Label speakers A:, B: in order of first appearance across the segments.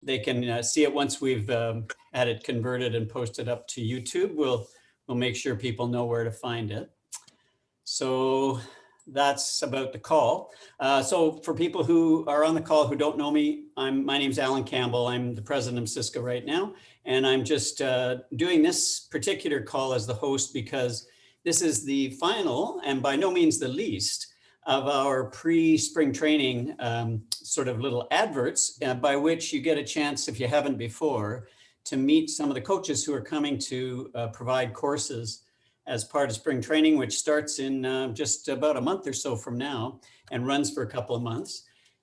A: they can see it once we've had it converted and posted up to YouTube. We'll make sure people know where to find it. So that's about the call. So for people who are on the call who don't know me, my name's Alan Campbell. I'm the president of CISCA right now. And I'm just doing this particular call as the host because this is the final and by no means the least of our pre-spring training sort of little adverts by which you get a chance, if you haven't before, to meet some of the coaches who are coming to provide courses as part of spring training, which starts in just about a month or so from now and runs for a couple of months.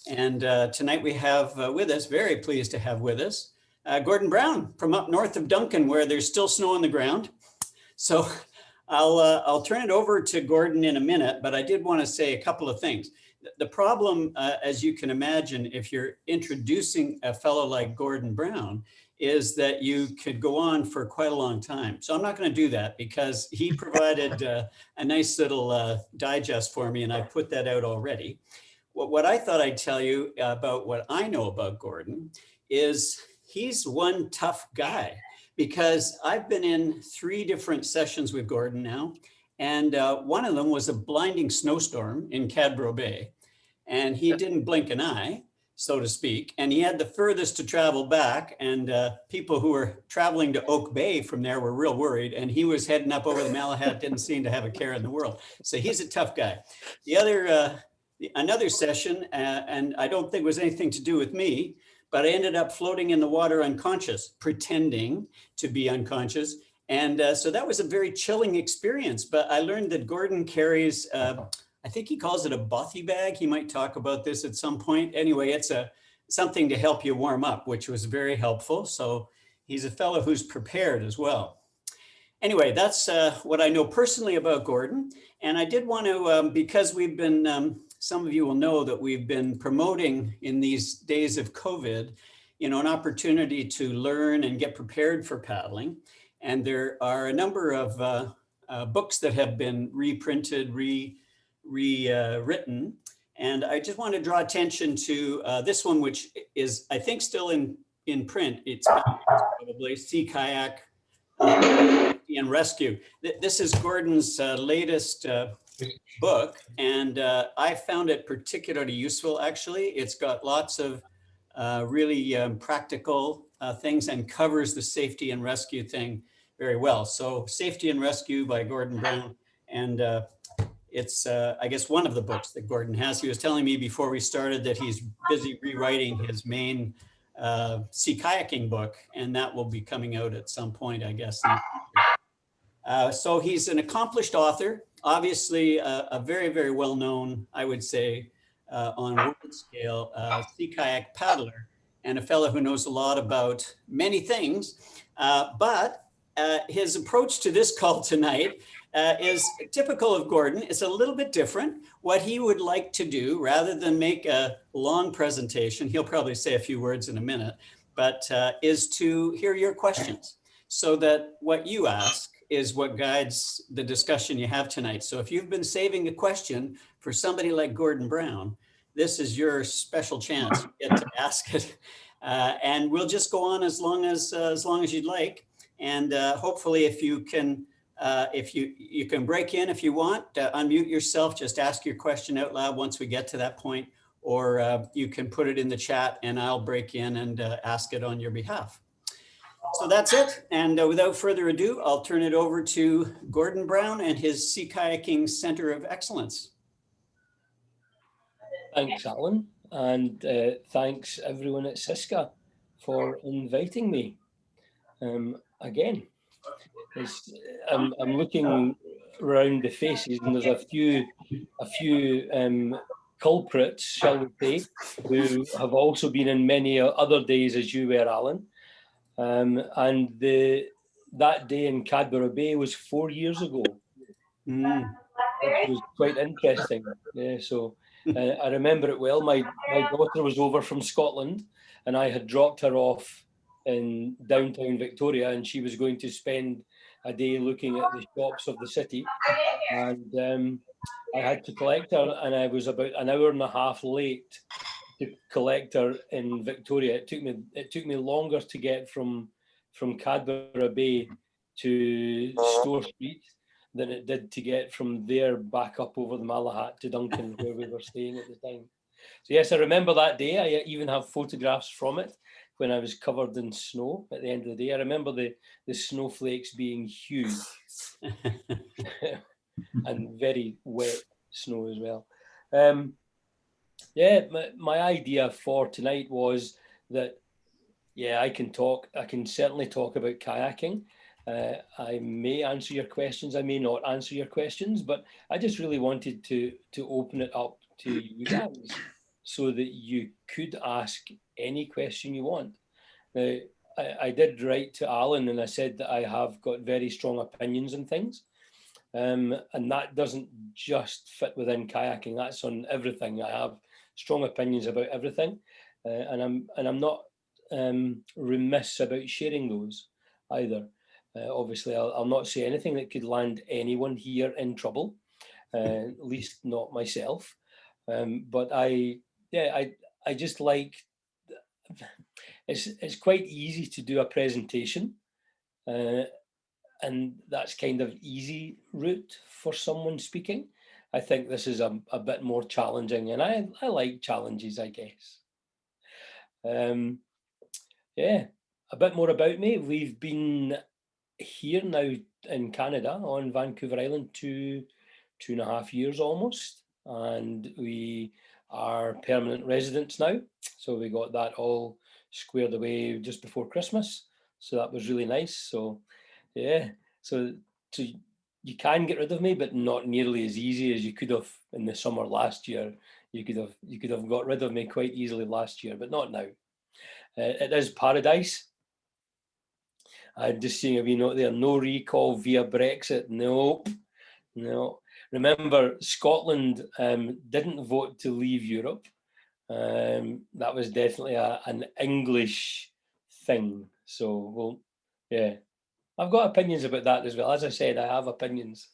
A: And tonight we have with us, very pleased to have with us, Gordon Brown from up north of Duncan, where there's still snow on the ground. So I'll turn it over to Gordon in a minute, but I did want to say a couple of things. The problem, as you can imagine, if you're introducing a fellow like Gordon Brown, is that you could go on for quite a long time. So I'm not going to do that because he provided a nice little digest for me and I put that out already. What I thought I'd tell you about what I know about Gordon is he's one tough guy because I've been in 3 different sessions with Gordon now. And one of them was a blinding snowstorm in Cadboro Bay. And he didn't blink an eye, so to speak. And he had the furthest to travel back. And people who were traveling to Oak Bay from there were real worried. And he was heading up over the Malahat, didn't seem to have a care in the world. So he's a tough guy. The other, another session, and I don't think it was anything to do with me, but I ended up floating in the water unconscious, pretending to be unconscious. And so that was a very chilling experience. But I learned that Gordon carries, I think he calls it a bothy bag. He might talk about this at some point. Anyway, it's something to help you warm up, which was very helpful. So he's a fellow who's prepared as well. Anyway, that's what I know personally about Gordon. And I did want to, because we've been, some of you will know that we've been promoting in these days of COVID, an opportunity to learn and get prepared for paddling. And there are a number of books that have been reprinted, rewritten. And I just want to draw attention to this one, which is, I think, still in print. It's probably Sea Kayak and Rescue. This is Gordon's latest book, and I found it particularly useful, actually. It's got lots of really practical things and covers the safety and rescue thing very well. So Safety and Rescue by Gordon Brown. And it's, I guess, one of the books that Gordon has. He was telling me before we started that he's busy rewriting his main sea kayaking book, and that will be coming out at some point, I guess. So he's an accomplished author, obviously a very, very well-known, I would say, on world scale, sea kayak paddler, and a fellow who knows a lot about many things. But his approach to this call tonight is typical of Gordon. It's a little bit different. What he would like to do, rather than make a long presentation, he'll probably say a few words in a minute, but is to hear your questions so that what you ask is what guides the discussion you have tonight. So if you've been saving a question for somebody like Gordon Brown, this is your special chance to get to ask it. And we'll just go on as long as you'd like. And hopefully if you can, you can break in if you want, unmute yourself, just ask your question out loud once we get to that point, or you can put it in the chat and I'll break in and ask it on your behalf. So that's it. And without further ado, I'll turn it over to Gordon Brown and his Sea Kayaking Center of Excellence.
B: Thanks, Alan. And thanks everyone at CISCA for inviting me again. I'm looking around the faces and there's a few culprits, shall we say, who have also been in many other days as you were, Alan. And that day in Cadboro Bay was 4 years ago. It was quite interesting. Yeah, so I remember it well. My daughter was over from Scotland and I had dropped her off in downtown Victoria and she was going to spend a day looking at the shops of the city. And I had to collect her and I was about an hour and a half late collector in Victoria. It took me longer to get from Cadbury Bay to Store Street than it did to get from there back up over the Malahat to Duncan, where we were staying at the time. So yes, I remember that day. I even have photographs from it when I was covered in snow at the end of the day. I remember the snowflakes being huge and very wet snow as well. Yeah, my idea for tonight was that, yeah, I can certainly talk about kayaking. I may answer your questions, I may not answer your questions, but I just really wanted to open it up to you guys so that you could ask any question you want. Now, I did write to Alan and I said that I have got very strong opinions on things. And that doesn't just fit within kayaking, that's on everything. I have strong opinions about everything, and I'm not remiss about sharing those either. Obviously, I'll not say anything that could land anyone here in trouble, at least not myself. But I just like, it's quite easy to do a presentation, and that's kind of easy route for someone speaking. I think this is a bit more challenging, and I like challenges, I guess. Yeah, a bit more about me. We've been here now in Canada on Vancouver Island 2.5 years almost, and we are permanent residents now. So we got that all squared away just before Christmas. So that was really nice. So yeah, so you can get rid of me, but not nearly as easy as you could have in the summer last year. You could have got rid of me quite easily last year, but not now. It is paradise. I'm just seeing a wee note there. No recall via Brexit. Nope. No. Remember, Scotland didn't vote to leave Europe. That was definitely an English thing. So, well, yeah. I've got opinions about that as well. As I said, I have opinions.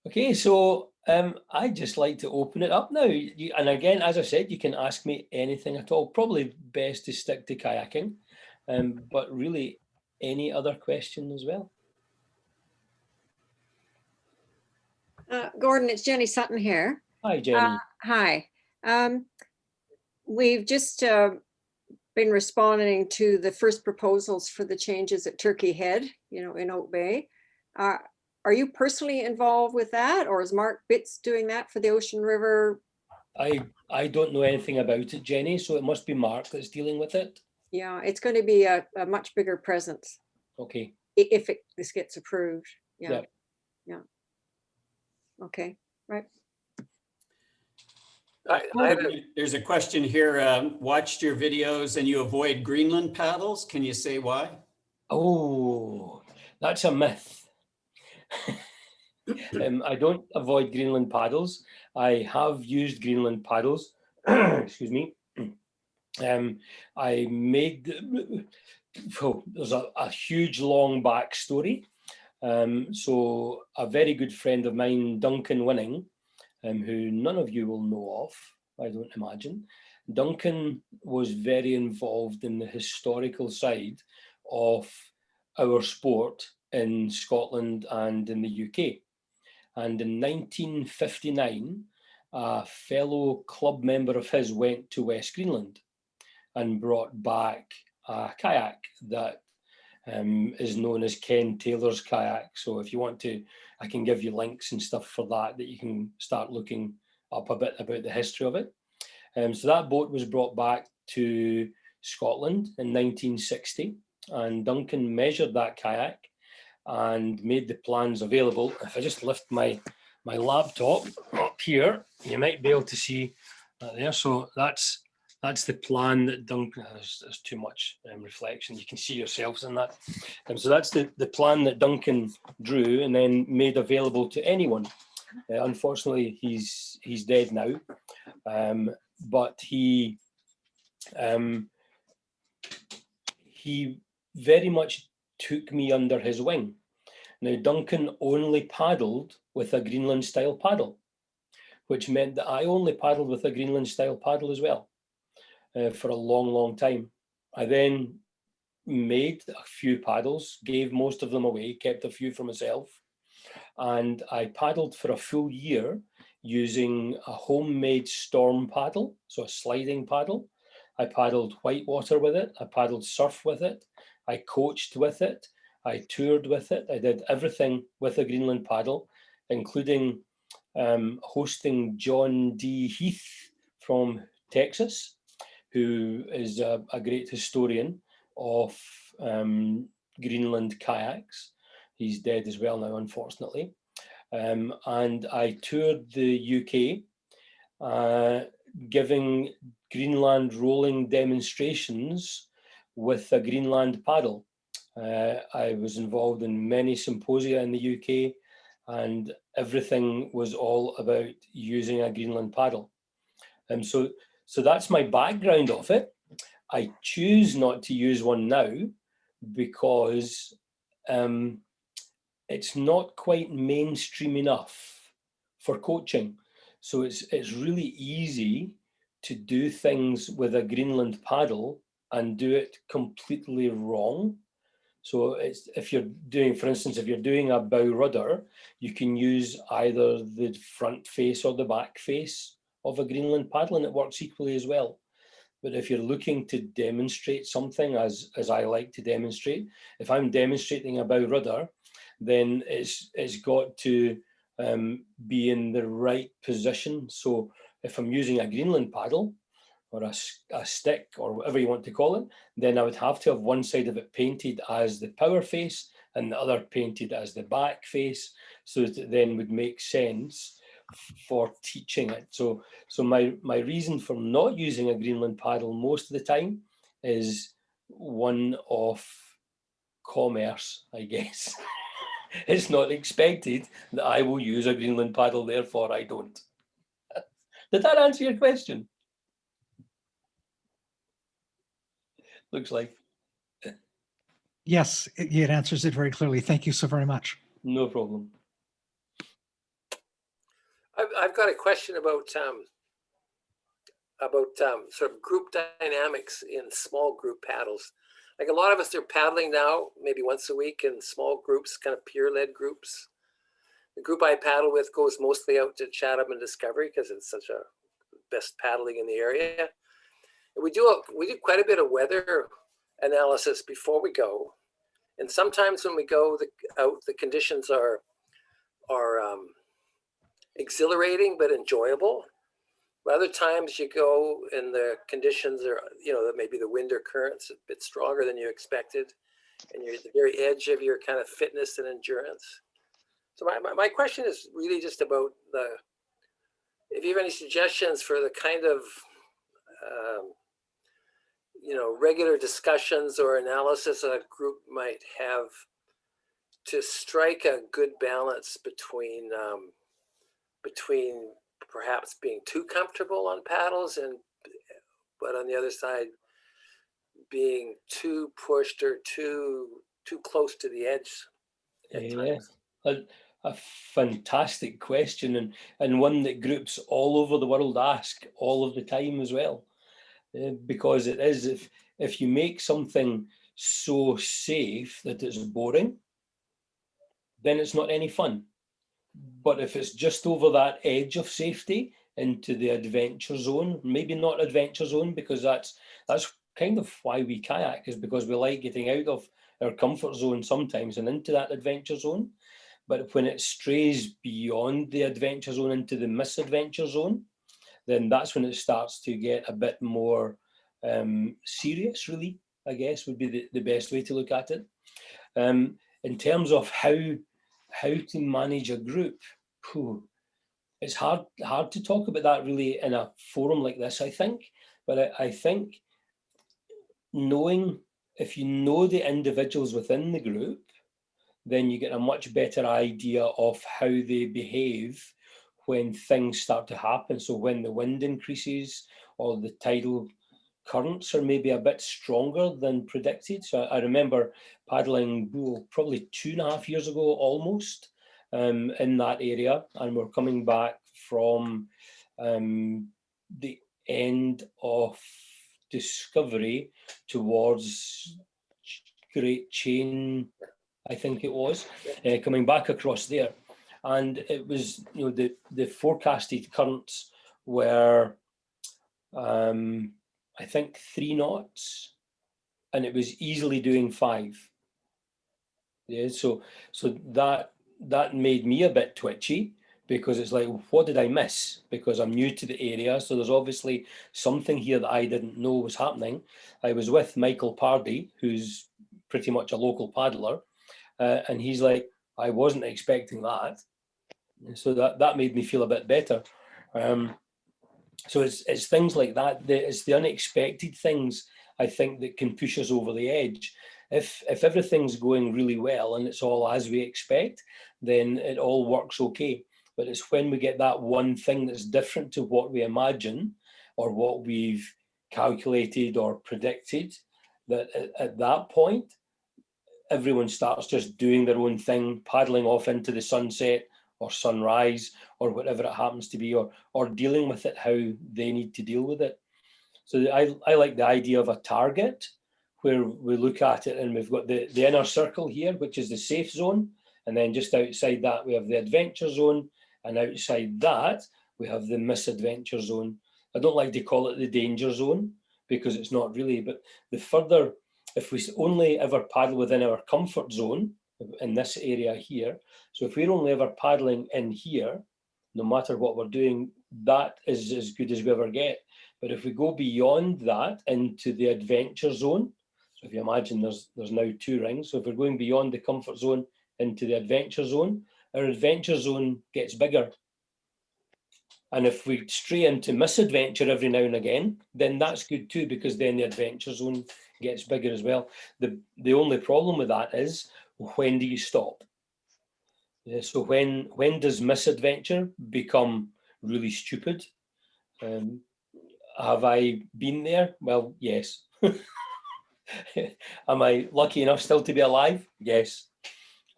B: Okay, so I'd just like to open it up now. And again, as I said, you can ask me anything at all. Probably best to stick to kayaking, but really any other question as well.
C: Gordon, it's Jenny Sutton here.
B: Hi, Jenny.
C: Hi. We've just been responding to the first proposals for the changes at Turkey Head, in Oak Bay. Are you personally involved with that, or is Mark Bitts doing that for the Ocean River?
B: I don't know anything about it, Jenny, so it must be Mark that's dealing with it.
C: Yeah, it's going to be a much bigger presence.
B: Okay.
C: If this gets approved. Yeah.
B: Yeah.
C: Okay, right.
A: There's a question here. Watched your videos and you avoid Greenland paddles. Can you say why?
B: Oh, that's a myth. I don't avoid Greenland paddles. I have used Greenland paddles. Excuse me. I made. There's a huge long backstory. So a very good friend of mine, Duncan Winning, who none of you will know of, I don't imagine. Duncan was very involved in the historical side of our sport in Scotland and in the UK. And in 1959, a fellow club member of his went to West Greenland and brought back a kayak that is known as Ken Taylor's kayak. So if you want to, I can give you links and stuff for that you can start looking up a bit about the history of it. So that boat was brought back to Scotland in 1960, and Duncan measured that kayak and made the plans available. If I just lift my laptop up here, you might be able to see that there. So that's the plan that Duncan has. There's too much reflection. You can see yourselves in that. So that's the plan that Duncan drew and then made available to anyone. Unfortunately, he's dead now, but he very much took me under his wing. Now, Duncan only paddled with a Greenland style paddle, which meant that I only paddled with a Greenland style paddle as well for a long, long time. I then made a few paddles, gave most of them away, kept a few for myself. And I paddled for a full year using a homemade storm paddle, so a sliding paddle. I paddled whitewater with it. I paddled surf with it. I coached with it. I toured with it. I did everything with a Greenland paddle, including hosting John D. Heath from Texas, who is a great historian of Greenland kayaks. He's dead as well now, unfortunately. And I toured the UK, giving Greenland rolling demonstrations with a Greenland paddle. I was involved in many symposia in the UK, and everything was all about using a Greenland paddle. So that's my background of it. I choose not to use one now because it's not quite mainstream enough for coaching. So it's really easy to do things with a Greenland paddle and do it completely wrong. So if you're doing, for instance, if you're doing a bow rudder, you can use either the front face or the back face of a Greenland paddle, and it works equally as well. But if you're looking to demonstrate something, as I like to demonstrate, if I'm demonstrating a bow rudder, then it's got to be in the right position. So if I'm using a Greenland paddle or a stick or whatever you want to call it, then I would have to have one side of it painted as the power face and the other painted as the back face, so that it then would make sense for teaching it. So my reason for not using a Greenland paddle most of the time is one of commerce, I guess. It's not expected that I will use a Greenland paddle, therefore I don't. Did that answer your question? Looks like.
D: Yes, it answers it very clearly. Thank you so very much.
B: No problem.
E: I've got a question about sort of group dynamics in small group paddles. Like a lot of us are paddling now, maybe once a week in small groups, kind of peer-led groups. The group I paddle with goes mostly out to Chatham and Discovery because it's such a best paddling in the area. And we do quite a bit of weather analysis before we go. And sometimes when we go out, the conditions are exhilarating but enjoyable. But other times you go and the conditions are, maybe the wind or current's a bit stronger than you expected, and you're at the very edge of your kind of fitness and endurance. So my question is really just about if you have any suggestions for the kind of regular discussions or analysis a group might have to strike a good balance between perhaps being too comfortable on paddles but on the other side being too pushed or too close to the edge at times.
B: A fantastic question, and one that groups all over the world ask all of the time as well, because it is, if you make something so safe that it's boring, then it's not any fun. But if it's just over that edge of safety into the adventure zone, maybe not adventure zone, because that's kind of why we kayak, is because we like getting out of our comfort zone sometimes and into that adventure zone. But when it strays beyond the adventure zone into the misadventure zone, then that's when it starts to get a bit more serious, really, I guess would be the best way to look at it. In terms of how to manage a group, it's hard to talk about that really in a forum like this, I think. But I think if you know the individuals within the group, then you get a much better idea of how they behave when things start to happen. So when the wind increases or the tidal currents are maybe a bit stronger than predicted. So I remember paddling probably 2.5 years ago almost in that area, and we're coming back from the end of Discovery towards Great Chain, I think it was, coming back across there. And it was, the forecasted currents were, I think 3 knots, and it was easily doing 5. Yeah, so that made me a bit twitchy, because it's like, what did I miss? Because I'm new to the area, so there's obviously something here that I didn't know was happening. I was with Michael Pardy, who's pretty much a local paddler, and he's like, I wasn't expecting that. So that made me feel a bit better. So it's things like that. It's the unexpected things, I think, that can push us over the edge. If everything's going really well and it's all as we expect, then it all works okay. But it's when we get that one thing that's different to what we imagine or what we've calculated or predicted, that at that point, everyone starts just doing their own thing, paddling off into the sunset or sunrise or whatever it happens to be, or dealing with it how they need to deal with it. So I like the idea of a target where we look at it and we've got the inner circle here, which is the safe zone. And then just outside that, we have the adventure zone. And outside that, we have the misadventure zone. I don't like to call it the danger zone because it's not really, but the further, if we only ever paddle within our comfort zone in this area here, so if we're only ever paddling in here, no matter what we're doing, that is as good as we ever get. But if we go beyond that into the adventure zone, so if you imagine there's now 2 rings, so if we're going beyond the comfort zone into the adventure zone, our adventure zone gets bigger. And if we stray into misadventure every now and again, then that's good too, because then the adventure zone gets bigger as well. The only problem with that is, when do you stop? So when does misadventure become really stupid? Have I been there? Well, yes. Am I lucky enough still to be alive? Yes.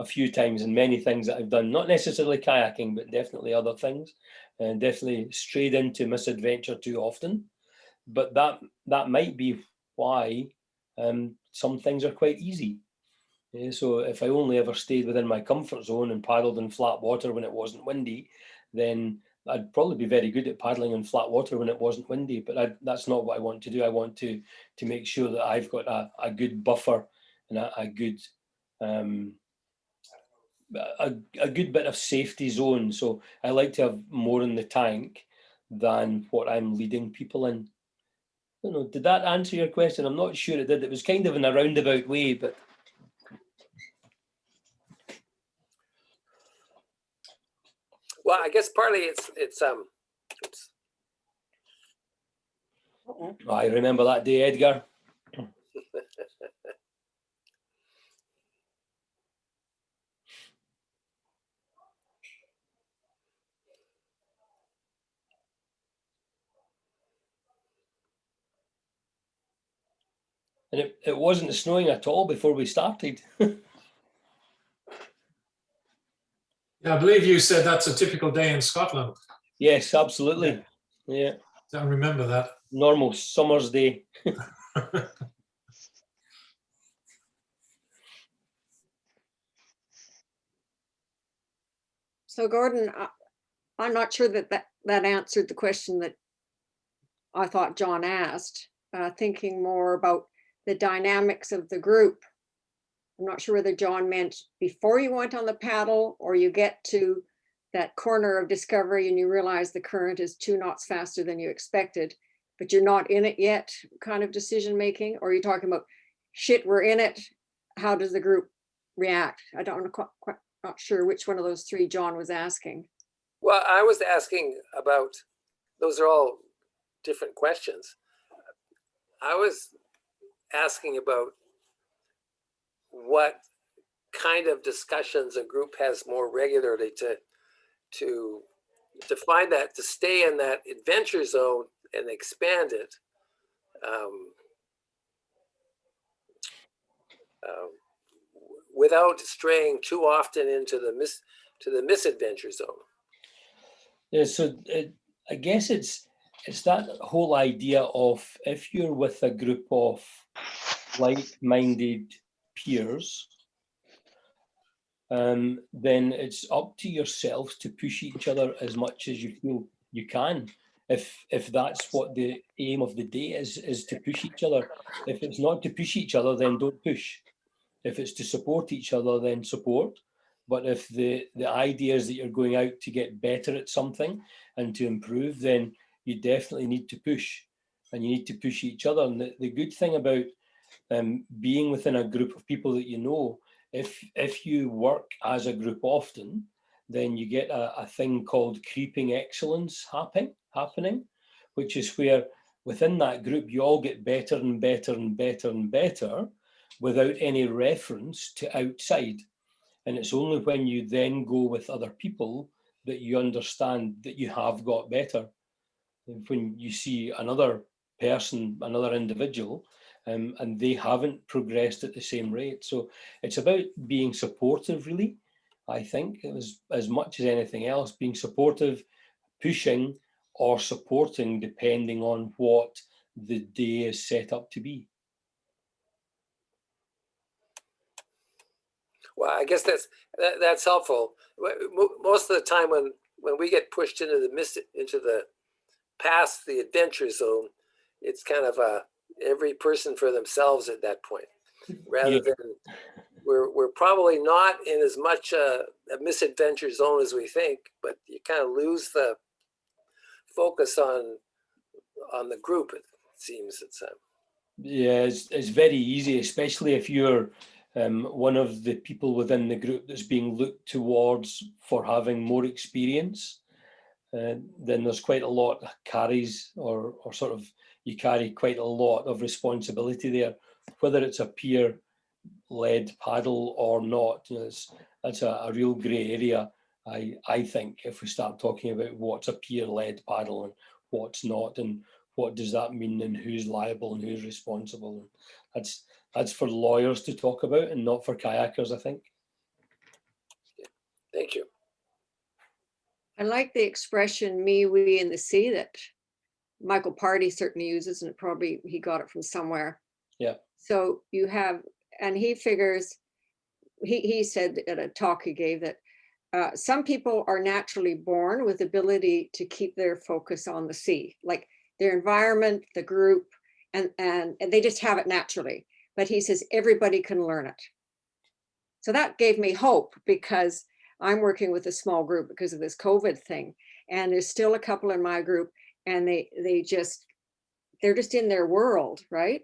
B: A few times, and many things that I've done, not necessarily kayaking, but definitely other things, and definitely strayed into misadventure too often. But that might be why some things are quite easy. Yeah, so if I only ever stayed within my comfort zone and paddled in flat water when it wasn't windy, then I'd probably be very good at paddling in flat water when it wasn't windy. But that's not what I want to do. I want to make sure that I've got a good buffer and a good a good bit of safety zone. So I like to have more in the tank than what I'm leading people in. I don't know, did that answer your question? I'm not sure it did. It was kind of in a roundabout way, but
E: Well, I guess partly it's oops.
B: I remember that day, Edgar. And it wasn't snowing at all before we started.
F: Yeah, I believe you said that's a typical day in Scotland.
B: Yes, absolutely. Yeah.
F: I remember that.
B: Normal summer's day.
C: So Gordon, I'm not sure that answered the question that I thought John asked, thinking more about the dynamics of the group. I'm not sure whether John meant before you went on the paddle or you get to that corner of Discovery and you realize the current is 2 knots faster than you expected, but you're not in it yet kind of decision making, or are you talking about, shit, we're in it, how does the group react? I don't quite not sure which one of those 3 John was asking.
E: Well, I was asking about, those are all different questions. I was asking about what kind of discussions a group has more regularly to find that, to stay in that adventure zone and expand it. Without straying too often into the misadventure zone.
B: Yeah, so I guess it's that whole idea of if you're with a group of like-minded peers, then it's up to yourselves to push each other as much as you feel you can. If that's what the aim of the day is to push each other. If it's not to push each other, then don't push. If it's to support each other, then support. But if the idea is that you're going out to get better at something and to improve, then you definitely need to push, and you need to push each other. And the good thing about being within a group of people that you know, if you work as a group often, then you get a thing called creeping excellence happening, which is where within that group you all get better and better and better and better without any reference to outside. And it's only when you then go with other people that you understand that you have got better. When you see another person, another individual, and they haven't progressed at the same rate. So it's about being supportive, really. I think it was as much as anything else, being supportive, pushing or supporting, depending on what the day is set up to be.
E: Well, I guess that's helpful. Most of the time when we get pushed into the past the adventure zone, it's kind of every person for themselves at that point, rather than we're probably not in as much a misadventure zone as we think, but you kind of lose the focus on the group. It seems
B: it's very easy, especially if you're one of the people within the group that's being looked towards for having more experience. Then there's quite a lot carries or sort of you carry quite a lot of responsibility there, whether it's a peer-led paddle or not. That's a real grey area. I think if we start talking about what's a peer-led paddle and what's not, and what does that mean, and who's liable and who's responsible, that's for lawyers to talk about and not for kayakers, I think.
E: Thank you.
C: I like the expression "me, we, and the sea" that Michael Party certainly uses, and probably he got it from somewhere.
B: Yeah.
C: So you have, and he figures, he said at a talk he gave that some people are naturally born with ability to keep their focus on the sea, like their environment, the group, and they just have it naturally. But he says everybody can learn it. So that gave me hope, because I'm working with a small group because of this COVID thing. And there's still a couple in my group, and they're just in their world, right?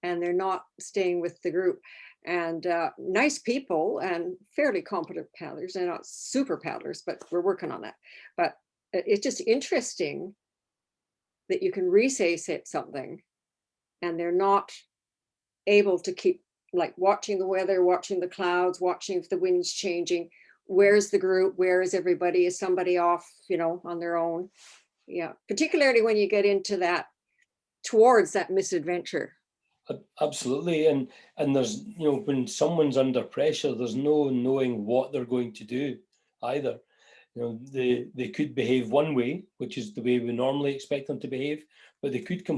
C: And they're not staying with the group. And nice people and fairly competent paddlers. They're not super paddlers, but we're working on that. But it's just interesting that you can re-say something and they're not able to keep like watching the weather, watching the clouds, watching if the wind's changing. Where's the group? Where is everybody? Is somebody off, on their own? Yeah, particularly when you get into that, towards that misadventure.
B: Absolutely. And there's, when someone's under pressure, there's no knowing what they're going to do either. They could behave one way, which is the way we normally expect them to behave, but they could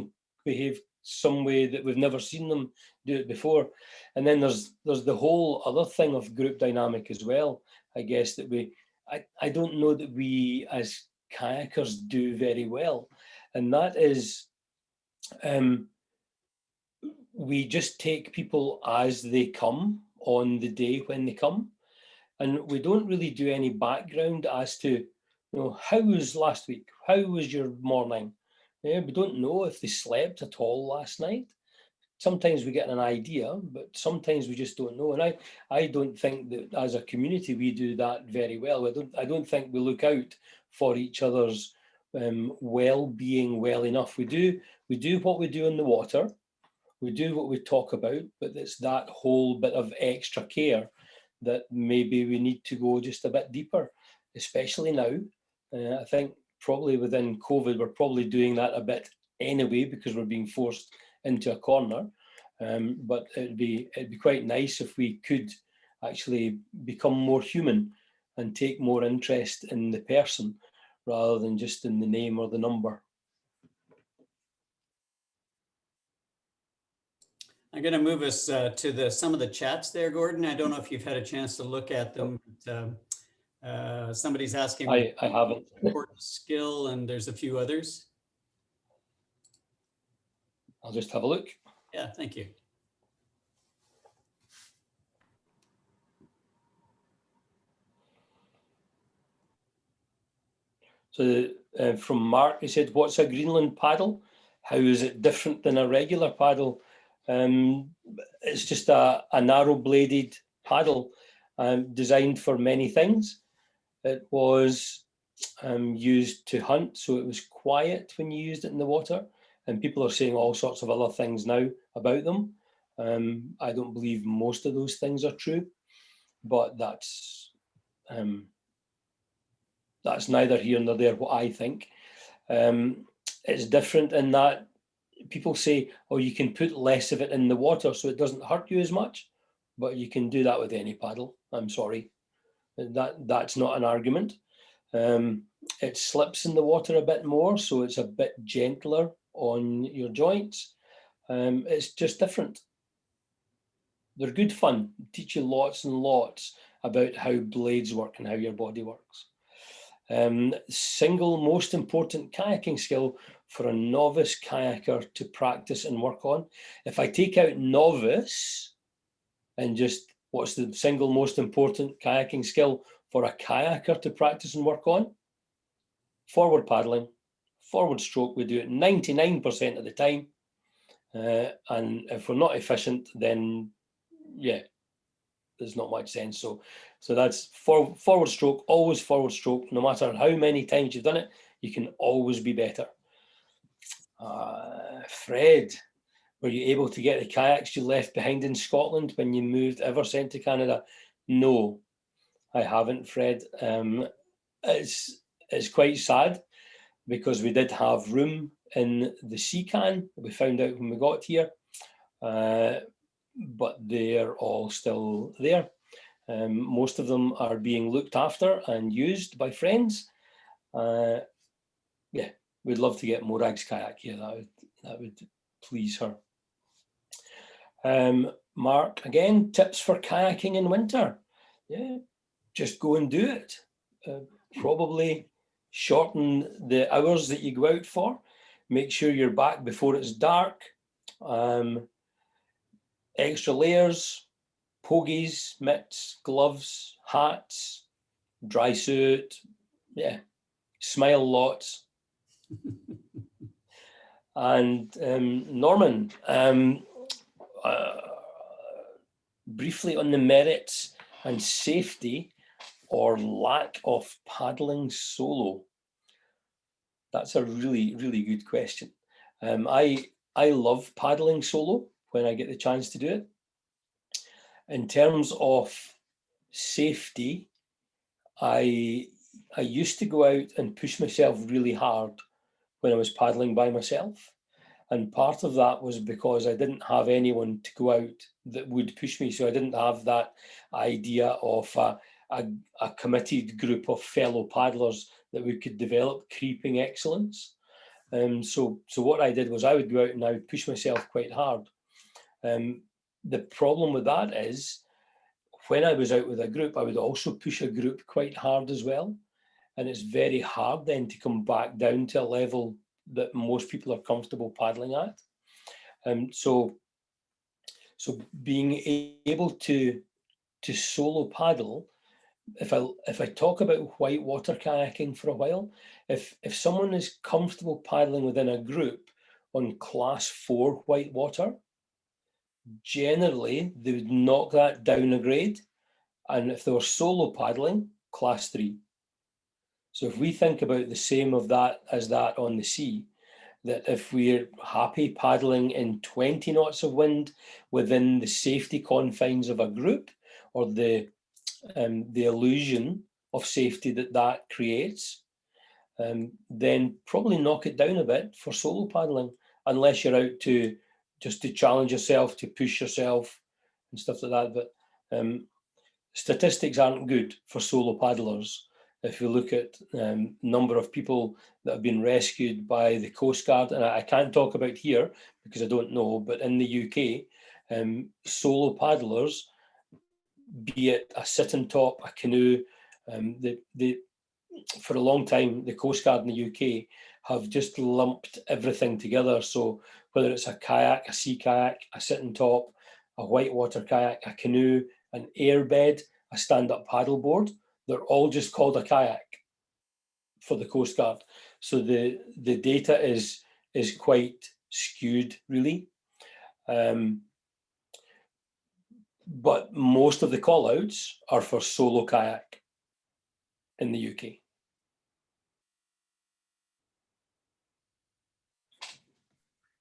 B: behave some way that we've never seen them do it before. And then there's the whole other thing of group dynamic as well, I guess, that I don't know that we as kayakers do very well. And that is, we just take people as they come on the day when they come. And we don't really do any background as to, how was last week? How was your morning? We don't know if they slept at all last night. Sometimes we get an idea, but sometimes we just don't know. And I don't think that as a community we do that very well. I don't think we look out for each other's well-being well enough. We do what we do in the water. We do what we talk about, but it's that whole bit of extra care that maybe we need to go just a bit deeper, especially now. I think probably within COVID, we're probably doing that a bit anyway because we're being forced into a corner. But it'd be quite nice if we could actually become more human and take more interest in the person rather than just in the name or the number.
A: I'm going to move us to some of the chats there, Gordon. I don't know if you've had a chance to look at them. But, somebody's asking
B: I haven't.
A: important skill, and there's a few others.
B: I'll just have a look.
A: Yeah, thank you.
B: So from Mark, he said, what's a Greenland paddle? How is it different than a regular paddle? It's just a narrow bladed paddle designed for many things. It was used to hunt, so it was quiet when you used it in the water. And people are saying all sorts of other things now about them. I don't believe most of those things are true, but that's neither here nor there what I think. It's different in that people say, oh, you can put less of it in the water so it doesn't hurt you as much, but you can do that with any paddle. I'm sorry. That's not an argument. It slips in the water a bit more, so it's a bit gentler on your joints. It's just different. They're good fun, teach you lots and lots about how blades work and how your body works. Single most important kayaking skill for a novice kayaker to practice and work on. If I take out novice and just what's the single most important kayaking skill for a kayaker to practice and work on? Forward paddling, forward stroke, we do it 99% of the time. And if we're not efficient, then yeah, there's not much sense. So that's forward stroke, always forward stroke. No matter how many times you've done it, you can always be better. Fred, were you able to get the kayaks you left behind in Scotland when you moved Eversent to Canada? No, I haven't, Fred. It's quite sad because we did have room in the sea can. We found out when we got here, but they're all still there. Most of them are being looked after and used by friends. Yeah, we'd love to get Morag's kayak here. That would please her. Mark, again, tips for kayaking in winter. Yeah, just go and do it. Probably shorten the hours that you go out for. Make sure you're back before it's dark. Extra layers, pogies, mitts, gloves, hats, dry suit. Yeah, smile lots. And Norman, briefly on the merits and safety or lack of paddling solo. That's a really, really good question. I love paddling solo when I get the chance to do it. In terms of safety, I used to go out and push myself really hard when I was paddling by myself. And part of that was because I didn't have anyone to go out that would push me. So I didn't have that idea of a committed group of fellow paddlers that we could develop creeping excellence. So what I did was I would go out and I would push myself quite hard. The problem with that is when I was out with a group, I would also push a group quite hard as well. And it's very hard then to come back down to a level that most people are comfortable paddling at. So being able to solo paddle, if I talk about whitewater kayaking for a while, if someone is comfortable paddling within a group on class 4 whitewater, generally they would knock that down a grade. And if they were solo paddling, class 3. So if we think about the same of that as that on the sea, that if we're happy paddling in 20 knots of wind within the safety confines of a group, or the illusion of safety that creates, then probably knock it down a bit for solo paddling, unless you're out to just to challenge yourself, to push yourself and stuff like that. But statistics aren't good for solo paddlers. If you look at number of people that have been rescued by the Coast Guard, and I can't talk about here because I don't know, but in the UK, solo paddlers, be it a sit-on top, a canoe, for a long time, the Coast Guard in the UK have just lumped everything together. So whether it's a kayak, a sea kayak, a sit-on top, a whitewater kayak, a canoe, an airbed, a stand-up paddleboard, they're all just called a kayak for the Coast Guard. So the data is quite skewed, really. But most of the call-outs are for solo kayak in the UK.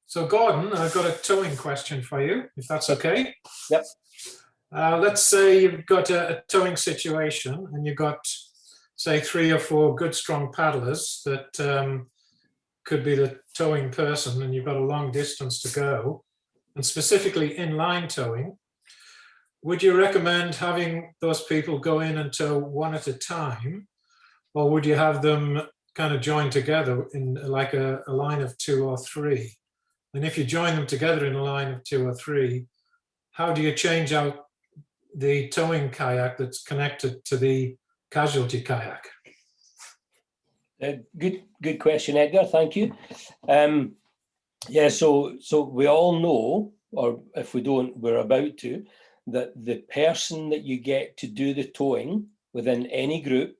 F: So Gordon, I've got a towing question for you, if that's okay.
B: Yep.
F: Let's say you've got a towing situation and you've got, say, 3 or 4 good, strong paddlers that could be the towing person, and you've got a long distance to go, and specifically inline towing. Would you recommend having those people go in and tow one at a time, or would you have them kind of join together in like a line of 2 or 3? And if you join them together in a line of 2 or 3, how do you change out the towing kayak that's connected to the casualty kayak?
B: Good question, Edgar. Thank you. Yeah, so we all know, or if we don't, we're about to, that the person that you get to do the towing within any group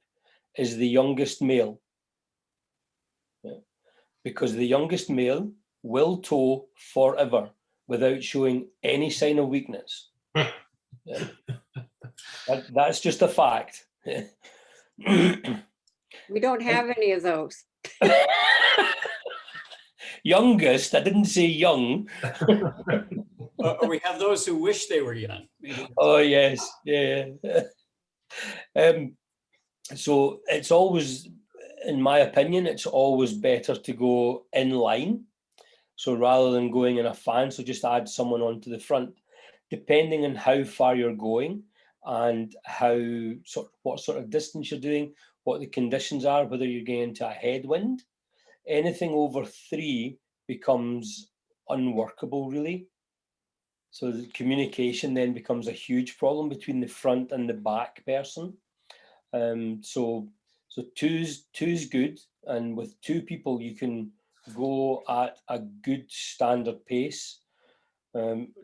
B: is the youngest male. Yeah. Because the youngest male will tow forever without showing any sign of weakness. Yeah. That's just a fact.
C: We don't have any of those.
B: Youngest, I didn't say young.
A: Or we have those who wish they were young. Maybe.
B: Oh yes, yeah. So it's always, in my opinion, it's always better to go in line. So rather than going in a fan, so just add someone onto the front, depending on how far you're going and what sort of distance you're doing, what the conditions are, whether you're getting into a headwind. Anything over 3 becomes unworkable, really. So the communication then becomes a huge problem between the front and the back person. So two's good, and with 2 people you can go at a good standard pace,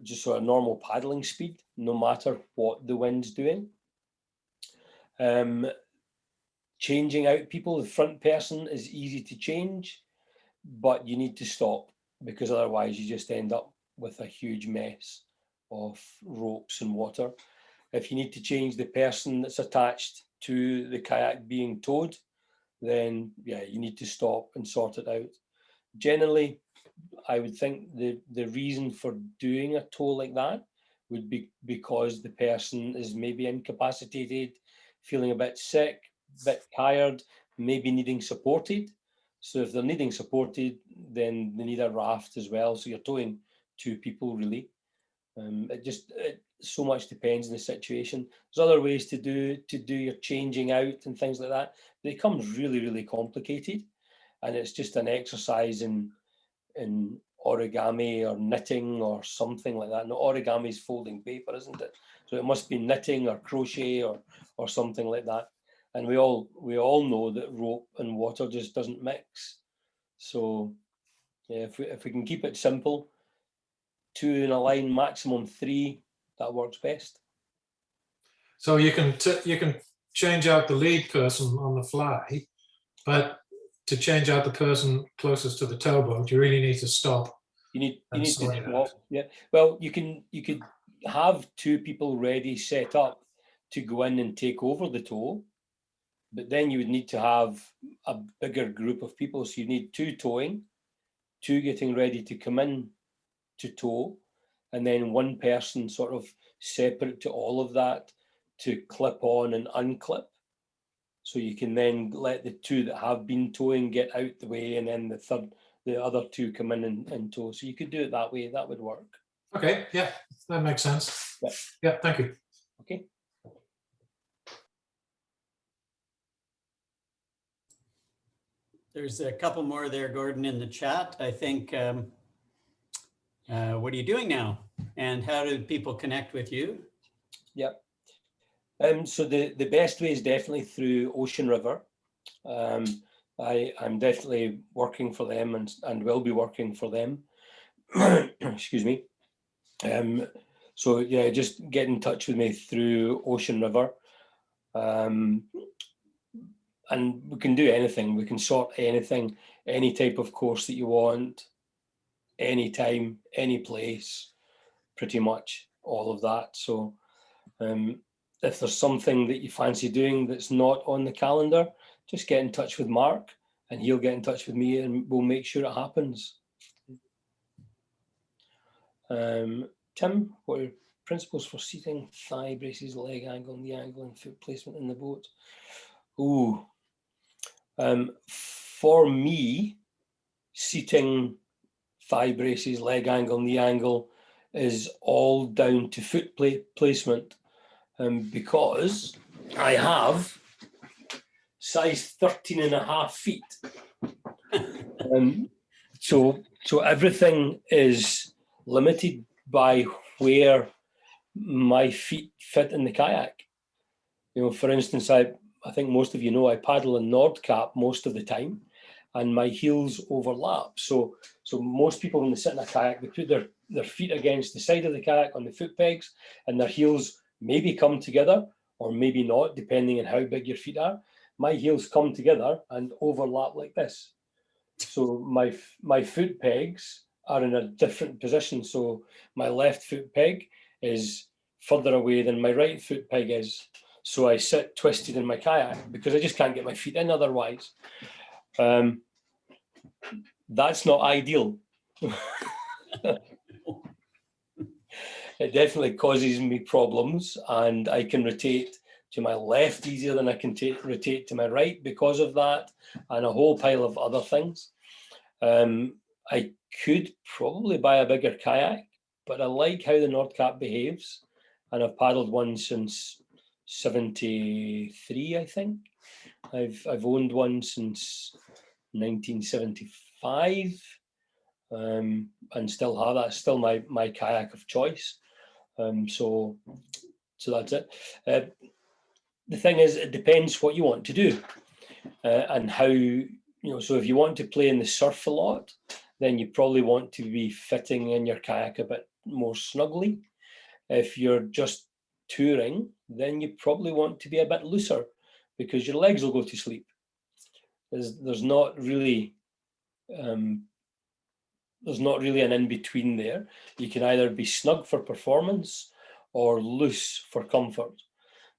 B: just sort of normal paddling speed, no matter what the wind's doing. Changing out people, the front person is easy to change, but you need to stop, because otherwise you just end up with a huge mess of ropes and water. If you need to change the person that's attached to the kayak being towed, then yeah, you need to stop and sort it out. Generally, I would think the reason for doing a tow like that would be because the person is maybe incapacitated, feeling a bit sick, a bit tired, maybe needing supported. So if they're needing supported, then they need a raft as well. So you're towing 2 people, really. It so much depends on the situation. There's other ways to do your changing out and things like that. But it becomes really, really complicated, and it's just an exercise in origami or knitting or something like that. No, origami is folding paper, isn't it? So it must be knitting or crochet or something like that. And we all know that rope and water just doesn't mix. So yeah, if we can keep it simple, 2 in a line, maximum 3, that works best.
F: So you can change out the lead person on the fly, but to change out the person closest to the towboat, you really need to stop.
B: You need to
F: sort it
B: stop.
F: out.
B: Yeah. Well, you could have 2 people ready, set up to go in and take over the tow, but then you would need to have a bigger group of people. So you need 2 towing, 2 getting ready to come in to tow, and then 1 person sort of separate to all of that to clip on and unclip. So you can then let the 2 that have been towing get out the way, and then the other 2 come in and tow. So you could do it that way. That would work.
F: Okay, yeah, that makes sense.
B: Yeah.
F: Yeah, thank you.
B: Okay.
A: There's a couple more there, Gordon, in the chat. I think, what are you doing now? And how do people connect with you?
B: Yep. So the best way is definitely through Ocean River. I'm definitely working for them and will be working for them. Excuse me. So yeah, just get in touch with me through Ocean River. And we can do anything. We can sort anything, any type of course that you want, anytime, any place, pretty much all of that. So if there's something that you fancy doing that's not on the calendar, just get in touch with Mark and he'll get in touch with me and we'll make sure it happens. Tim, what are principles for seating, thigh braces, leg angle, knee angle, and foot placement in the boat? Ooh. For me, seating, thigh braces, leg angle, knee angle is all down to foot placement, because I have size 13.5 feet. So everything is limited by where my feet fit in the kayak. You know, for instance, I think most of you know I paddle in Nordkapp most of the time, and my heels overlap. So most people when they sit in a kayak, they put their feet against the side of the kayak on the foot pegs, and their heels maybe come together or maybe not, depending on how big your feet are. My heels come together and overlap like this. So my foot pegs are in a different position. So my left foot peg is further away than my right foot peg is. So I sit twisted in my kayak because I just can't get my feet in otherwise. That's not ideal. It definitely causes me problems, and I can rotate to my left easier than I can rotate to my right because of that, and a whole pile of other things. I could probably buy a bigger kayak, but I like how the Nordkapp behaves, and I've paddled one since 73, I think. I've owned one since 1975, and still have that. Still my kayak of choice. So that's it. The thing is, it depends what you want to do, and how, you know. So if you want to play in the surf a lot, then you probably want to be fitting in your kayak a bit more snugly. If you're just touring, then you probably want to be a bit looser because your legs will go to sleep. There's not really an in-between there. You can either be snug for performance or loose for comfort.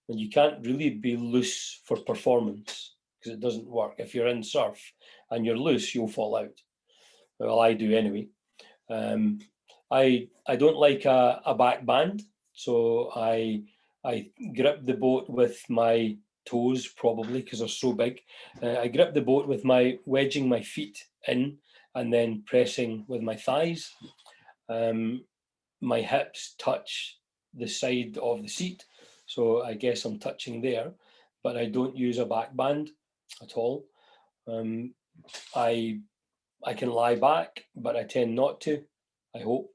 B: And you can't really be loose for performance because it doesn't work. If you're in surf and you're loose, you'll fall out. Well, I do anyway. I don't like a back band, so I grip the boat with my toes, probably because they're so big. I grip the boat with wedging my feet in and then pressing with my thighs. My hips touch the side of the seat, so I guess I'm touching there, but I don't use a back band at all. I can lie back, but I tend not to, I hope.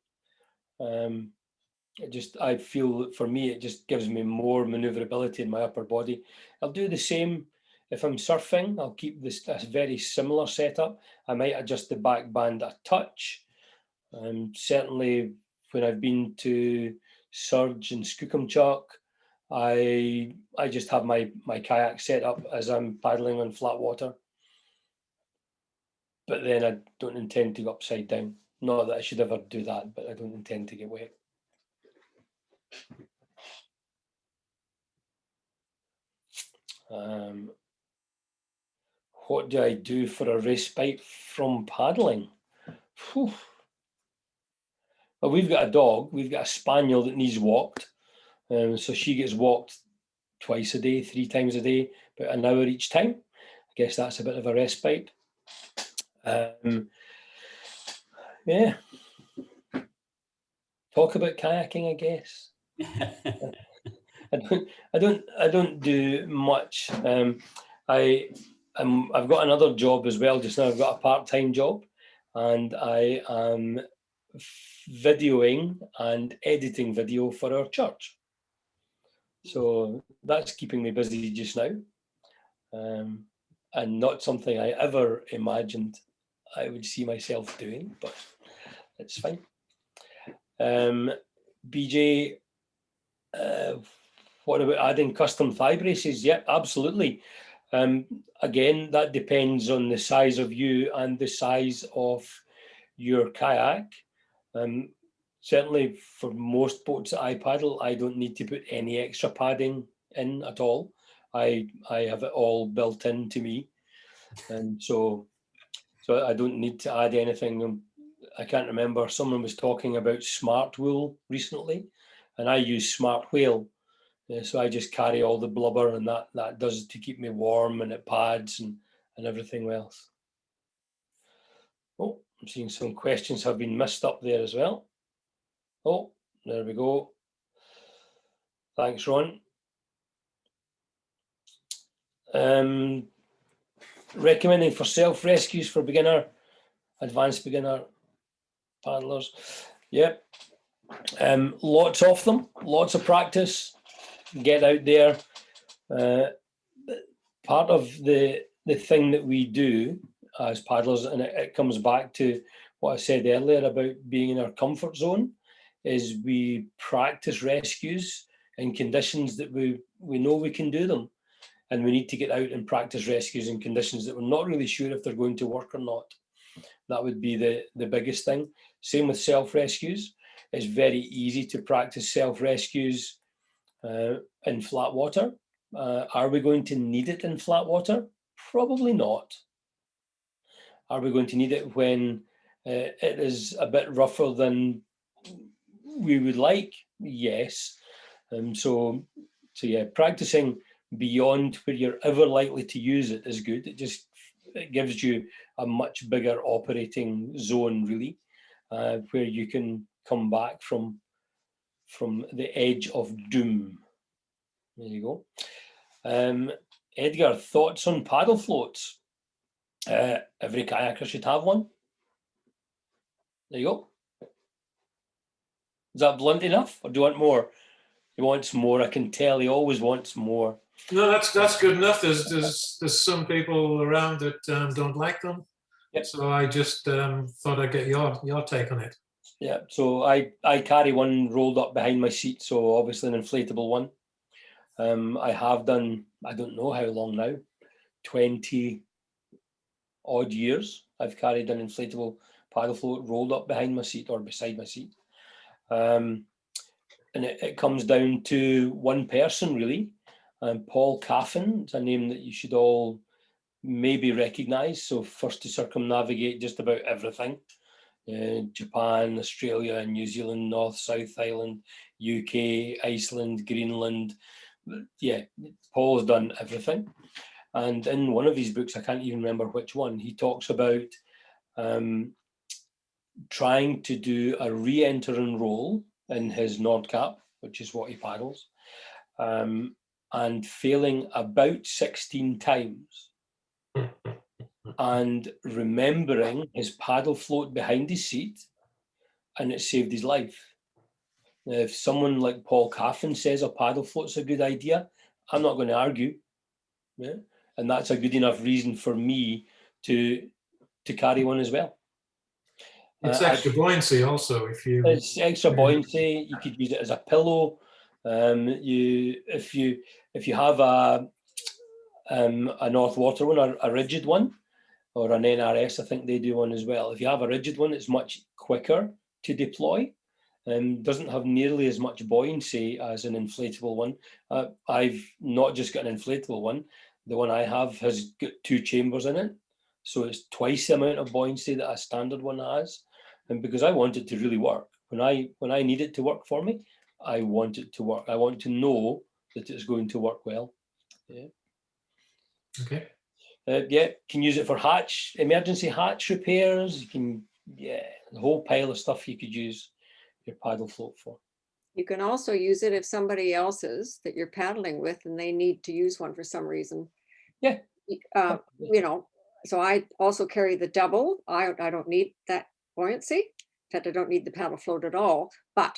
B: I feel that for me, it just gives me more maneuverability in my upper body. I'll do the same if I'm surfing. I'll keep a very similar setup. I might adjust the back band a touch. Certainly when I've been to Surge and Skookumchuck, I just have my kayak set up as I'm paddling on flat water. But then I don't intend to go upside down. Not that I should ever do that, but I don't intend to get wet. What do I do for a respite from paddling? Whew. Well, we've got a dog. We've got a spaniel that needs walked. So she gets walked twice a day, 3 times a day, about an hour each time. I guess that's a bit of a respite. Yeah. Talk about kayaking, I guess. I don't do much. I've got another job as well just now. I've got a part-time job, and I am videoing and editing video for our church. So that's keeping me busy just now, and not something I ever imagined I would see myself doing, but it's fine. BJ, what about adding custom thigh braces? Yep, absolutely. Again, that depends on the size of you and the size of your kayak. Certainly for most boats that I paddle, I don't need to put any extra padding in at all. I have it all built into me, and so I don't need to add anything. I can't remember, someone was talking about Smart Wool recently, and I use Smart Whale. So I just carry all the blubber, and that does to keep me warm, and it pads and everything else. Oh, I'm seeing some questions have been missed up there as well. Oh, there we go. Thanks, Ron. Recommending for self-rescues for beginner, advanced beginner paddlers. Yep. Lots of them, lots of practice. Get out there. Part of the thing that we do as paddlers, and it comes back to what I said earlier about being in our comfort zone, is we practice rescues in conditions that we know we can do them. And we need to get out and practice rescues in conditions that we're not really sure if they're going to work or not. That would be the biggest thing. Same with self-rescues. It's very easy to practice self-rescues in flat water. Are we going to need it in flat water? Probably not. Are we going to need it when it is a bit rougher than we would like? Yes. So yeah, practicing beyond where you're ever likely to use it is good. It gives you a much bigger operating zone, really, where you can come back from the edge of doom. There you go. Edgar, thoughts on paddle floats? Every kayaker should have one. There you go. Is that blunt enough, or do you want more? He wants more. I can tell he always wants more.
F: No, that's good enough. There's some people around that don't like them.
B: Yep.
F: So I just thought I'd get your take on it.
B: Yeah, so I carry one rolled up behind my seat, so obviously an inflatable one. I have done, I don't know how long now, 20 odd years. I've carried an inflatable paddle float rolled up behind my seat or beside my seat. And it comes down to one person, really. Paul Caffin, it's a name that you should all maybe recognise. So first to circumnavigate just about everything. Japan, Australia, New Zealand, North, South Island, UK, Iceland, Greenland. Yeah, Paul's done everything. And in one of his books, I can't even remember which one, he talks about trying to do a re-enter and roll in his Nordkapp, which is what he paddles, and failing about 16 times. And remembering his paddle float behind his seat, and it saved his life. Now, if someone like Paul Caffin says a paddle float's a good idea, I'm not going to argue. Yeah? And that's a good enough reason for me to carry one as well.
F: It's extra buoyancy also.
B: It's extra buoyancy. You could use it as a pillow. If you have a North Water one, or a rigid one, or an NRS, I think they do one as well. If you have a rigid one, it's much quicker to deploy. Doesn't have nearly as much buoyancy as an inflatable one. I've not just got an inflatable one. The one I have has got 2 chambers in it. So it's twice the amount of buoyancy that a standard one has. And because I want it to really work, when I need it to work for me, I want it to work. I want to know that it's going to work well. Yeah.
F: Okay.
B: Yeah, can use it for emergency hatch repairs. You can, yeah, the whole pile of stuff you could use your paddle float for.
C: You can also use it if somebody else's that you're paddling with and they need to use one for some reason.
B: Yeah.
C: You know, so I also carry the double. I don't need that buoyancy. In fact, I don't need the paddle float at all, but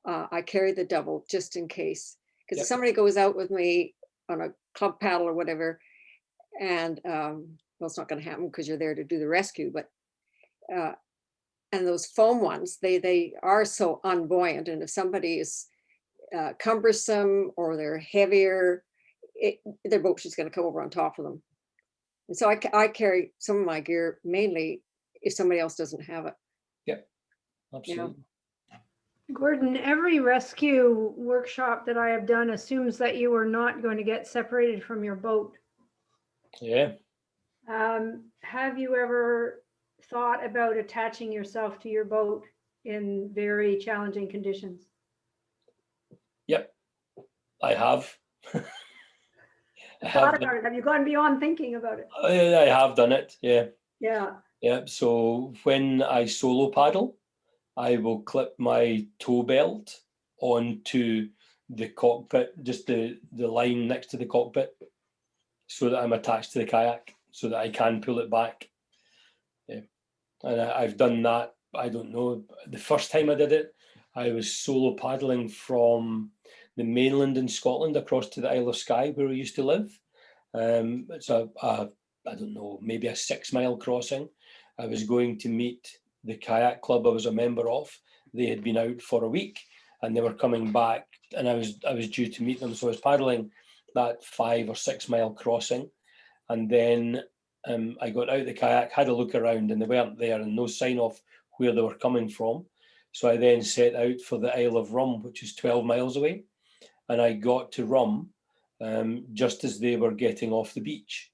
C: I carry the double just in case. Because
B: Yep.
C: if somebody goes out with me on a club paddle or whatever, and well, it's not going to happen because you're there to do the rescue, but and those foam ones, they are so unbuoyant, and if somebody is cumbersome or they're heavier, their boat's just going to come over on top of them. And so I carry some of my gear mainly if somebody else doesn't have it.
B: Absolutely.
G: Gordon, every rescue workshop that I have done assumes that you are not going to get separated from your boat.
B: Yeah.
G: Have you ever thought about attaching yourself to your boat in very challenging conditions?
B: Yep. I have. I
G: Thought
B: have done,
G: about it. Have you gone beyond thinking about it?
B: I have done it. Yeah.
G: Yeah.
B: Yeah. So when I solo paddle, I will clip my tow belt onto the cockpit, just the line next to the cockpit, so that I'm attached to the kayak, so that I can pull it back. Yeah. And I've done that. I don't know. The first time I did it, I was solo paddling from the mainland in Scotland across to the Isle of Skye, where we used to live. It's I don't know, maybe a 6 mile crossing. I was going to meet the kayak club I was a member of. They had been out for a week and they were coming back, and I was due to meet them. So I was paddling that 5 or 6 mile crossing, and then I got out the kayak, had a look around, and they weren't there, and no sign of where they were coming from. So I then set out for the Isle of Rum, which is 12 miles away, and I got to Rum just as they were getting off the beach.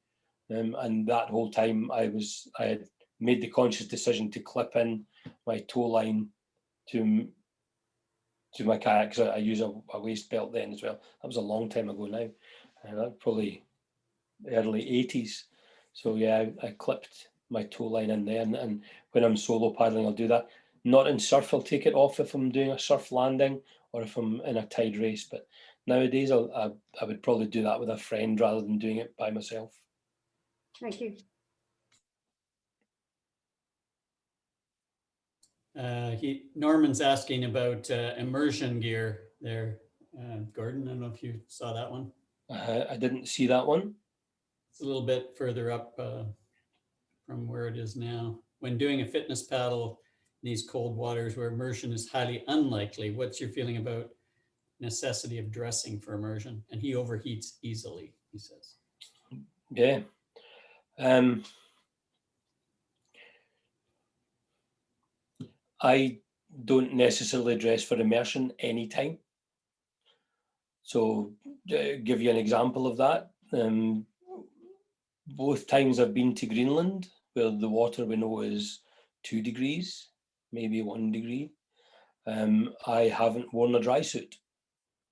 B: And that whole time I had made the conscious decision to clip in my tow line to my kayak, because I use a waist belt then as well. That was a long time ago now, and that probably early 80s. So yeah, I clipped my tow line in there, and when I'm solo paddling, I'll do that. Not in surf, I'll take it off if I'm doing a surf landing or if I'm in a tide race. But nowadays, I would probably do that with a friend rather than doing it by myself.
G: Thank you.
A: Norman's asking about immersion gear there. Gordon, I don't know if you saw that one.
B: I didn't see that one.
A: It's a little bit further up from where it is now. When doing a fitness paddle in these cold waters where immersion is highly unlikely, what's your feeling about necessity of dressing for immersion? And he overheats easily, he says.
B: Yeah. I don't necessarily dress for immersion anytime. So give you an example of that. Both times I've been to Greenland, where the water we know is 2 degrees, maybe 1 degree. I haven't worn a dry suit.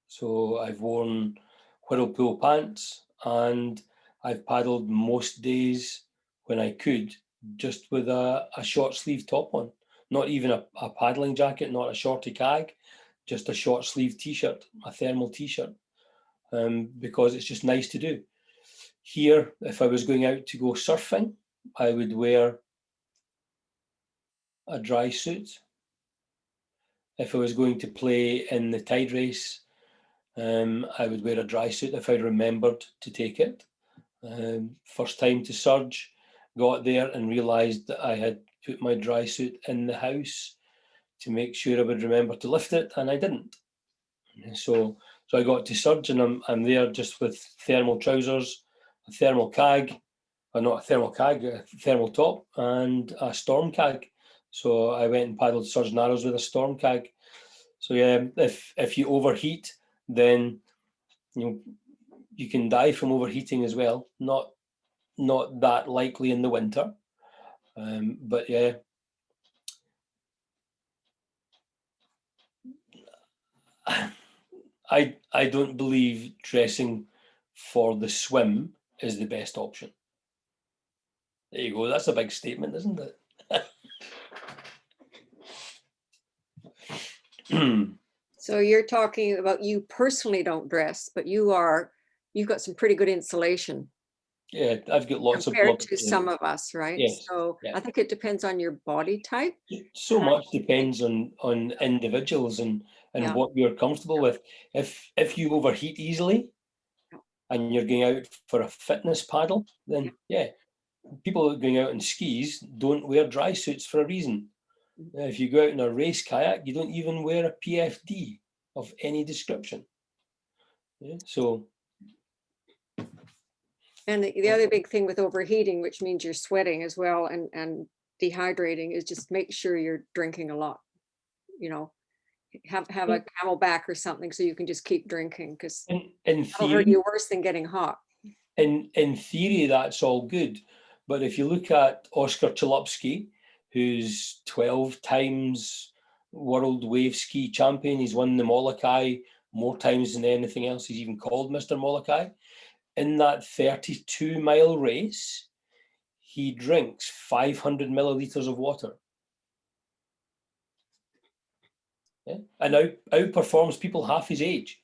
B: So I've worn whirlpool pants, and I've paddled most days when I could just with a short sleeve top on. Not even a paddling jacket, not a shorty cag, just a short sleeve t-shirt, a thermal t-shirt, because it's just nice to do. Here, if I was going out to go surfing, I would wear a dry suit. If I was going to play in the tide race, I would wear a dry suit if I remembered to take it. First time to surge, got there and realised that I had put my dry suit in the house to make sure I would remember to lift it, and I didn't. So I got to surge, and I'm there just with thermal trousers, a thermal cag, or not a thermal cag, a thermal top, and a storm cag. So I went and paddled Surge Narrows with a storm cag. So yeah, if you overheat, then you can die from overheating as well. Not that likely in the winter, but yeah. I don't believe dressing for the swim is the best option. There you go. That's a big statement, isn't it?
C: So you're talking about you personally don't dress, but you've got some pretty good insulation.
B: Yeah, I've got lots of
C: compared
B: blood.
C: to some of us, right?
B: Yes,
C: So
B: yeah.
C: I think it depends on your body type.
B: So much depends on individuals and
C: Yeah.
B: what you're comfortable with. If you overheat easily
C: Yeah.
B: and you're going out for a fitness paddle, then yeah, people that are going out in skis don't wear dry suits for a reason. If you go out in a race kayak, you don't even wear a PFD of any description. Yeah, so
C: And the other big thing with overheating, which means you're sweating as well and dehydrating, is just make sure you're drinking a lot. You know, have a Camelback or something so you can just keep drinking, because
B: in
C: that'll hurt
B: theory,
C: you worse than getting hot.
B: in theory, that's all good. But if you look at Oscar Chalupsky, who's 12 times world wave ski champion, he's won the Molokai more times than anything else. He's even called Mr. Molokai. In that 32-mile race, he drinks 500 milliliters of water. Yeah? And outperforms people half his age.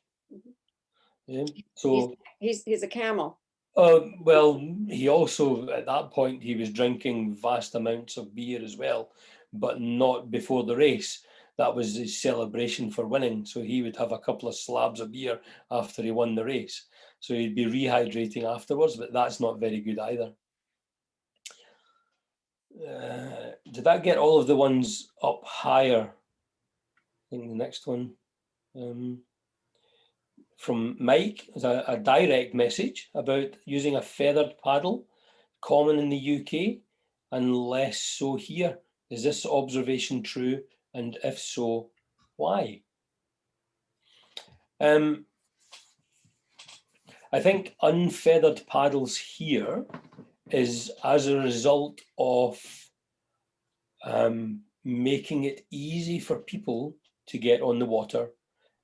B: Yeah? So
C: He's a camel.
B: well, he also, at that point, he was drinking vast amounts of beer as well, but not before the race. That was his celebration for winning. So he would have a couple of slabs of beer after he won the race. So he'd be rehydrating afterwards, but that's not very good either. Did that get all of the ones up higher? I think the next one. From Mike is a direct message about using a feathered paddle, common in the UK and less so here. Is this observation true? And if so, why? I think unfeathered paddles here is as a result of making it easy for people to get on the water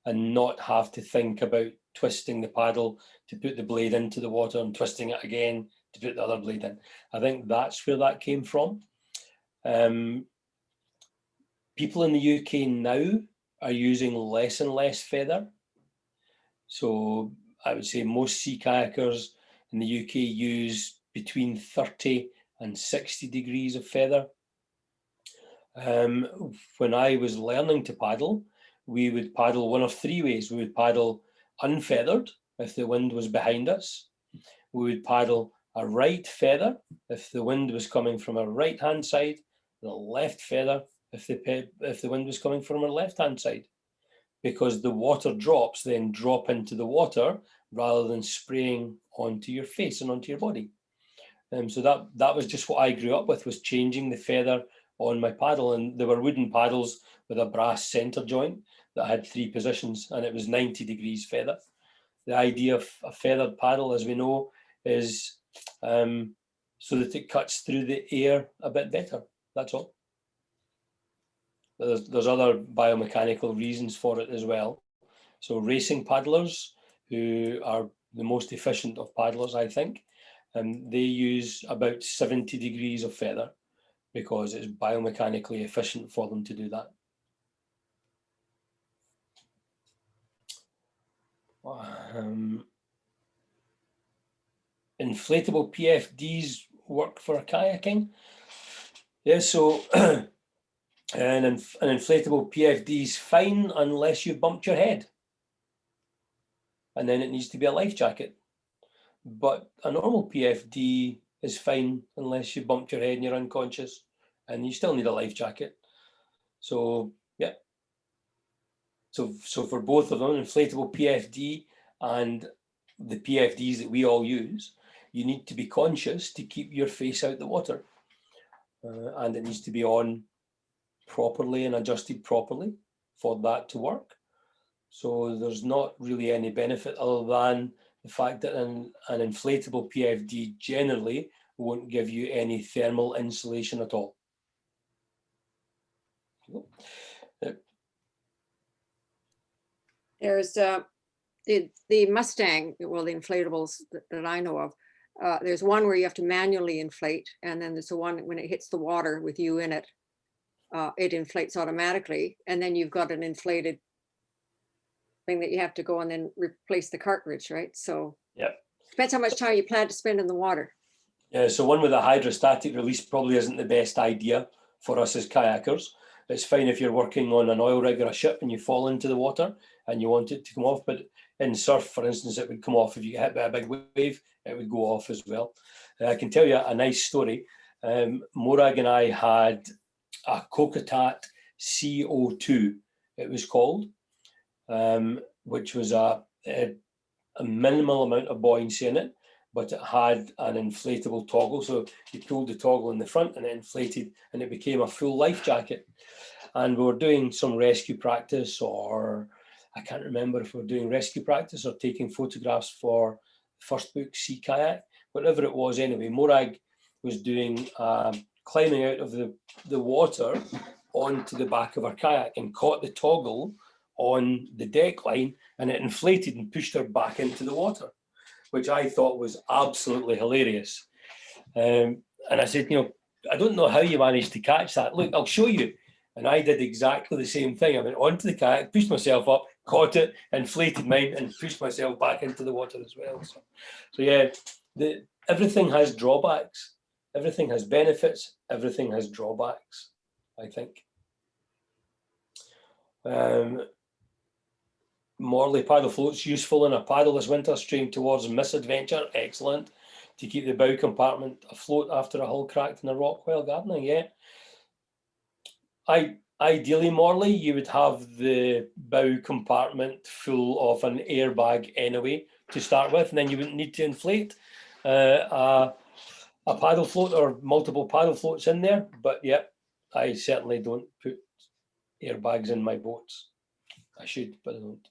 B: and not have to think about twisting the paddle to put the blade into the water and twisting it again to put the other blade in. I think that's where that came from. People in the UK now are using less and less feather. So I would say most sea kayakers in the UK use between 30 and 60 degrees of feather. When I was learning to paddle, we would paddle one of three ways. We would paddle unfeathered if the wind was behind us. We would paddle a right feather if the wind was coming from our right hand side, and a left feather if the wind was coming from our left hand side, because the water drops then drop into the water rather than spraying onto your face and onto your body. So that was just what I grew up with, was changing the feather on my paddle. And there were wooden paddles with a brass center joint that had 3 positions, and it was 90 degrees feather. The idea of a feathered paddle, as we know, is so that it cuts through the air a bit better. That's all. There's other biomechanical reasons for it as well. So racing paddlers, who are the most efficient of paddlers, I think, they use about 70 degrees of feather because it's biomechanically efficient for them to do that. Inflatable PFDs work for kayaking. Yeah, so an inflatable PFD is fine unless you bumped your head. And then it needs to be a life jacket. But a normal PFD is fine unless you bumped your head and you're unconscious, and you still need a life jacket. So yeah. So for both of them, inflatable PFD and the PFDs that we all use, you need to be conscious to keep your face out the water. And it needs to be on properly and adjusted properly for that to work. So there's not really any benefit other than the fact that an inflatable PFD generally won't give you any thermal insulation at all.
C: There's the Mustang, well, the inflatables that I know of. There's one where you have to manually inflate, and then there's the one when it hits the water with you in it, it inflates automatically, and then you've got an inflated thing that you have to go and then replace the cartridge, right? So
B: yeah,
C: Depends how much time you plan to spend in the water.
B: Yeah, so one with a hydrostatic release probably isn't the best idea for us as kayakers. It's fine if you're working on an oil rig or a ship and you fall into the water and you want it to come off, but in surf, for instance, it would come off. If you get hit by a big wave, it would go off as well. I can tell you a nice story. Morag and I had a Kokatat CO2, it was called, which was a minimal amount of buoyancy in it, but it had an inflatable toggle. So you pulled the toggle in the front and it inflated and it became a full life jacket. And we were doing some rescue practice, or I can't remember if we were doing rescue practice or taking photographs for first book, Sea Kayak, whatever it was anyway. Morag was doing climbing out of the water onto the back of her kayak and caught the toggle on the deck line, and it inflated and pushed her back into the water, which I thought was absolutely hilarious. And I said, you know, I don't know how you managed to catch that. Look, I'll show you. And I did exactly the same thing. I went onto the kayak, pushed myself up, caught it, inflated mine, and pushed myself back into the water as well. So yeah, everything has drawbacks. Everything has benefits. Everything has drawbacks, I think. Morley paddle floats useful in a paddle this winter, stream towards misadventure. Excellent. To keep the bow compartment afloat after a hull cracked in a rock while gardening. Yeah. Ideally, Morley, you would have the bow compartment full of an airbag anyway to start with, and then you wouldn't need to inflate a paddle float or multiple paddle floats in there. But yeah, I certainly don't put airbags in my boats. I should, but I don't.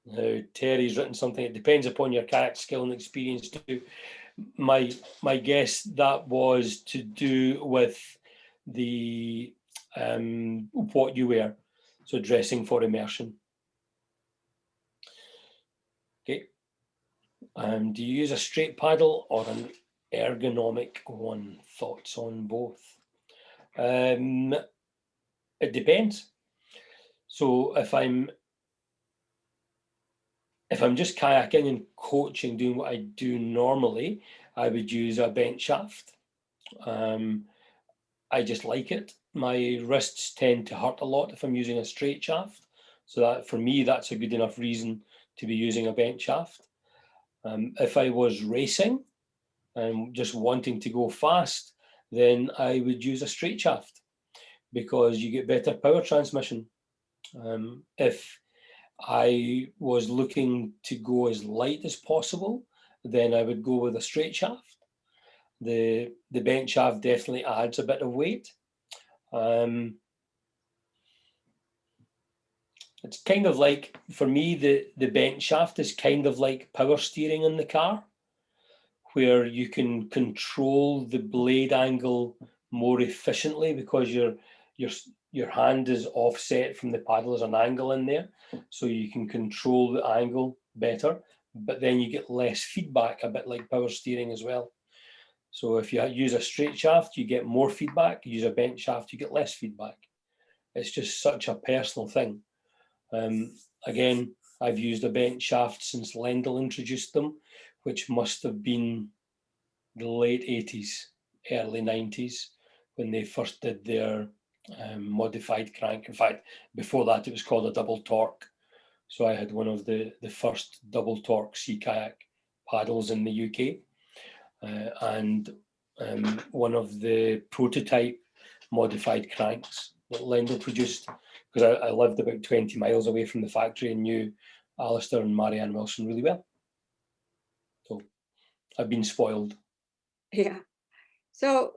B: Now, Terry's written something. It depends upon your kayak skill and experience too. My guess that was to do with the what you wear, so dressing for immersion. Okay. Do you use a straight paddle or an ergonomic one? Thoughts on both? It depends. So if I'm just kayaking and coaching, doing what I do normally, I would use a bent shaft. I just like it. My wrists tend to hurt a lot if I'm using a straight shaft. So that, for me, that's a good enough reason to be using a bent shaft. If I was racing and just wanting to go fast, then I would use a straight shaft because you get better power transmission. If I was looking to go as light as possible, then I would go with a straight shaft. The bent shaft definitely adds a bit of weight. It's kind of like, for me, the bent shaft is kind of like power steering in the car, where you can control the blade angle more efficiently because your hand is offset from the paddle. There's an angle in there, so you can control the angle better, but then you get less feedback, a bit like power steering as well. So if you use a straight shaft, you get more feedback. You use a bent shaft, you get less feedback. It's just such a personal thing. Again, I've used a bent shaft since Lendl introduced them, which must have been the late 80s, early 90s, when they first did their modified crank. In fact, before that, it was called a double torque. So I had one of the first double torque sea kayak paddles in the UK. And one of the prototype modified cranks that Lendl produced, because I lived about 20 miles away from the factory and knew Alistair and Marianne Wilson really well. So I've been spoiled.
C: Yeah. So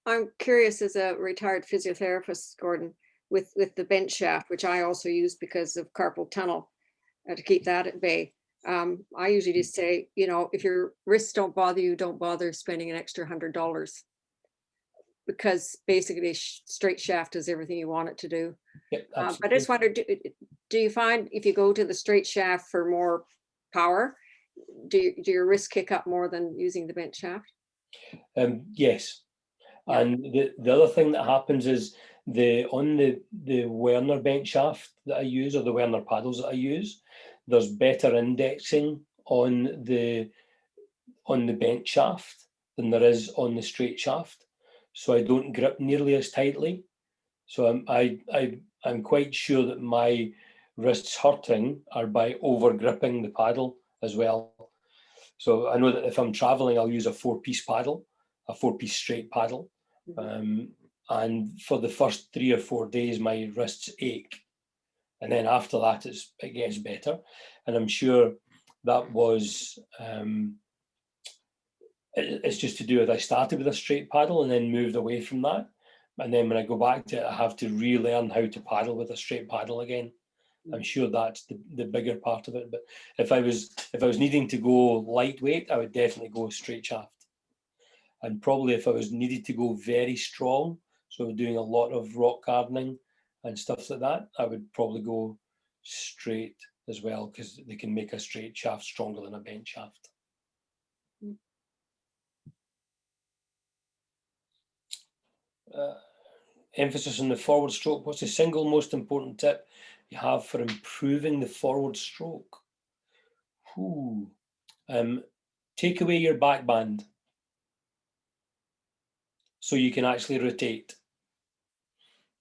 C: I'm curious, as a retired physiotherapist, Gordon, with the bent shaft, which I also use because of carpal tunnel to keep that at bay. I usually just say, you know, if your wrists don't bother you, don't bother spending an extra $100, because basically straight shaft does everything you want it to do.
B: Yep,
C: but I just wondered, do you find if you go to the straight shaft for more power, do your wrists kick up more than using the bent shaft?
B: Yes. Yeah. And the other thing that happens is on the Werner bent shaft that I use, or the Werner paddles that I use, there's better indexing on the bent shaft than there is on the straight shaft, so I don't grip nearly as tightly. So I'm quite sure that my wrists hurting are by over gripping the paddle as well. So I know that if I'm traveling, I'll use a 4-piece paddle, a 4-piece straight paddle. And for the first 3 or 4 days, my wrists ache. And then after that, it gets better. And I'm sure that was, it's just to do with I started with a straight paddle and then moved away from that. And then when I go back to it, I have to relearn how to paddle with a straight paddle again. I'm sure that's the bigger part of it. But if I was needing to go lightweight, I would definitely go straight shaft. And probably if I was needed to go very strong, so doing a lot of rock gardening and stuff like that, I would probably go straight as well, because they can make a straight shaft stronger than a bent shaft. Emphasis on the forward stroke. What's the single most important tip you have for improving the forward stroke? Take away your back band so you can actually rotate,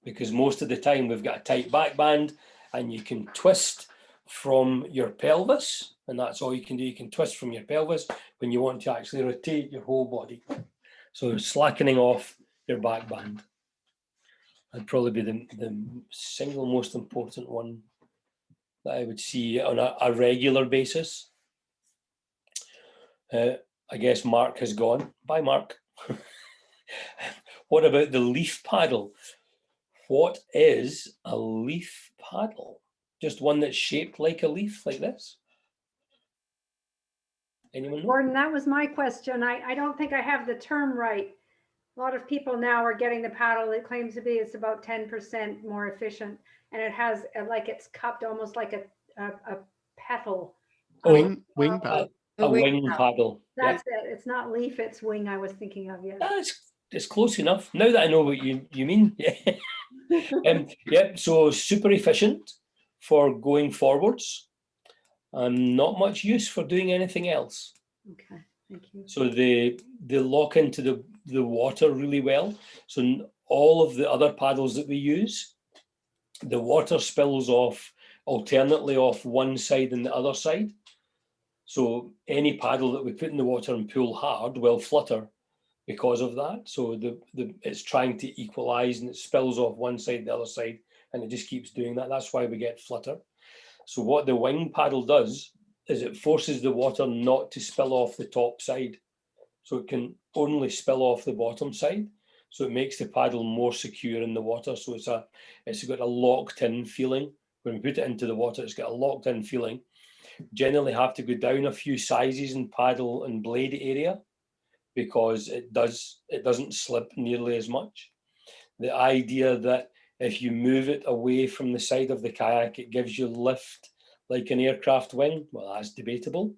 B: because most of the time we've got a tight back band and you can twist from your pelvis, and that's all you can do. You can twist from your pelvis when you want to actually rotate your whole body. So slackening off your back band would probably be the single most important one that I would see on a regular basis. I guess Mark has gone. Bye, Mark. What about the leaf paddle? What is a leaf paddle? Just one that's shaped like a leaf, like this? Anyone know?
G: Gordon, that was my question. I don't think I have the term right. A lot of people now are getting the paddle that claims to be it's about 10% more efficient, and it has like it's cupped almost like a petal.
H: Wing paddle.
B: A wing paddle.
G: That's it. It's not leaf, it's wing I was thinking of, yes.
B: It's close enough. Now that I know what you mean. So super efficient for going forwards and not much use for doing anything else.
G: Okay, thank you.
B: So they lock into the water really well. So all of the other paddles that we use, the water spills off alternately off one side and the other side. So any paddle that we put in the water and pull hard will flutter because of that. So it's trying to equalize, and it spills off one side, the other side, and it just keeps doing that. That's why we get flutter. So what the wing paddle does is it forces the water not to spill off the top side. So it can only spill off the bottom side. So it makes the paddle more secure in the water. So it's got a locked in feeling. When we put it into the water, it's got a locked in feeling. Generally have to go down a few sizes in paddle and blade area, because it doesn't slip nearly as much. The idea that if you move it away from the side of the kayak, it gives you lift like an aircraft wing, well, that's debatable.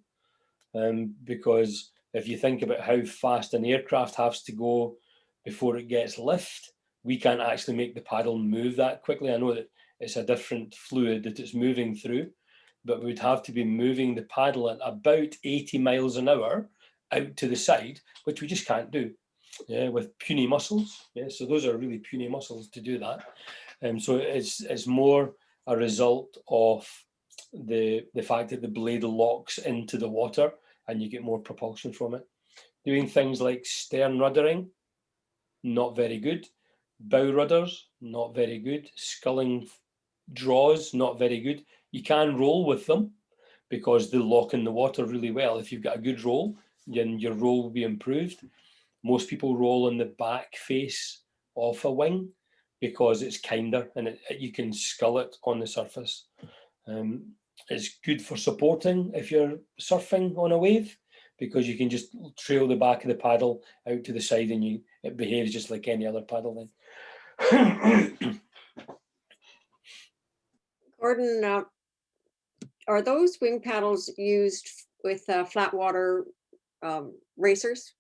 B: Because if you think about how fast an aircraft has to go before it gets lift, we can't actually make the paddle move that quickly. I know that it's a different fluid that it's moving through, but we'd have to be moving the paddle at about 80 miles an hour out to the side, which we just can't do with puny muscles. So those are really puny muscles to do that. So it's more a result of the fact that the blade locks into the water and you get more propulsion from it. Doing things like stern ruddering, not very good. Bow rudders, not very good. Sculling draws, not very good. You can roll with them because they lock in the water really well. If you've got a good roll, then your roll will be improved. Most people roll on the back face of a wing because it's kinder and you can scull it on the surface. It's good for supporting if you're surfing on a wave, because you can just trail the back of the paddle out to the side and it behaves just like any other paddle then.
C: Gordon, are those wing paddles used with flat water racers?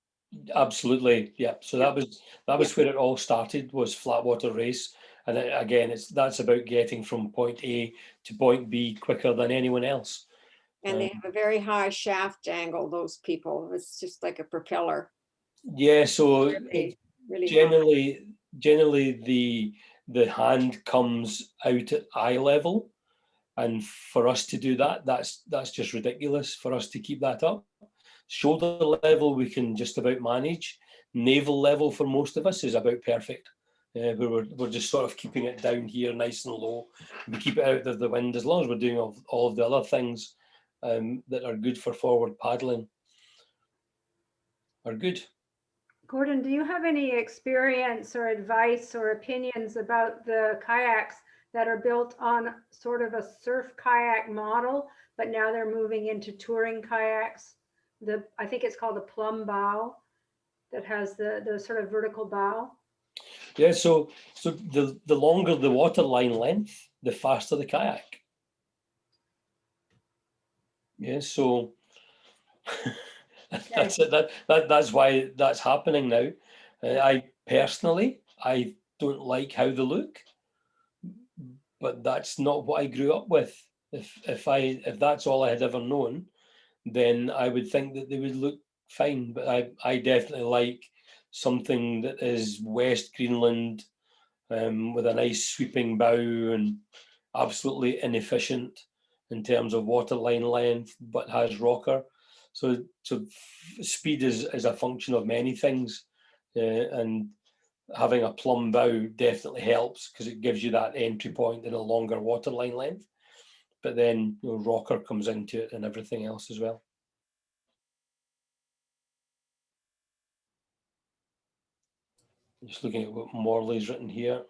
B: Absolutely, yeah. So that was where it all started, was flat water race. And again, that's about getting from point A to point B quicker than anyone else.
C: And they have a very high shaft angle, those people. It's just like a propeller.
B: Yeah, so
C: Really, really high.
B: generally the hand comes out at eye level, and for us to do that, that's just ridiculous for us to keep that up. Shoulder level we can just about manage. Navel level for most of us is about perfect. We're just sort of keeping it down here nice and low. We keep it out of the wind as long as we're doing all of the other things that are good for forward paddling are good.
G: Gordon, do you have any experience or advice or opinions about the kayaks that are built on sort of a surf kayak model, but now they're moving into touring kayaks? I think it's called a plumb bow that has the sort of vertical bow.
B: Yeah, so the longer the water line length, the faster the kayak. Yeah, so that's it. That's why that's happening now. I personally, I don't like how they look, but that's not what I grew up with. If that's all I had ever known, then I would think that they would look fine. But I definitely like something that is West Greenland, with a nice sweeping bow and absolutely inefficient in terms of waterline length, but has rocker. So speed is a function of many things, and having a plumb bow definitely helps because it gives you that entry point in a longer waterline length. But then rocker comes into it and everything else as well. Just looking at what Morley's written here.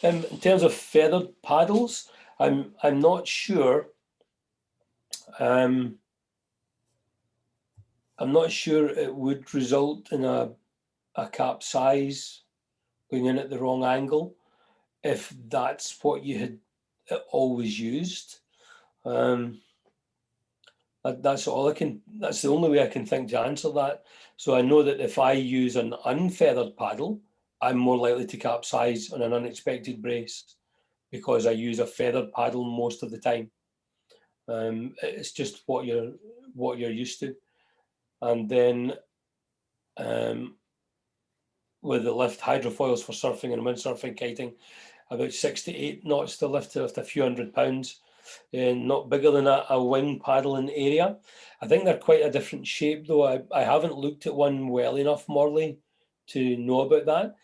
B: In terms of feathered paddles, I'm not sure. I'm not sure it would result in a capsize going in at the wrong angle if that's what you had always used. That's all I can. That's the only way I can think to answer that. So I know that if I use an unfeathered paddle, I'm more likely to capsize on an unexpected brace because I use a feathered paddle most of the time. It's just what you're used to. And then with the lift hydrofoils for surfing and windsurfing, kiting, about 6 to 8 knots to lift a few £100, and not bigger than a wing paddling area. I think they're quite a different shape though. I haven't looked at one well enough, Morley, to know about that.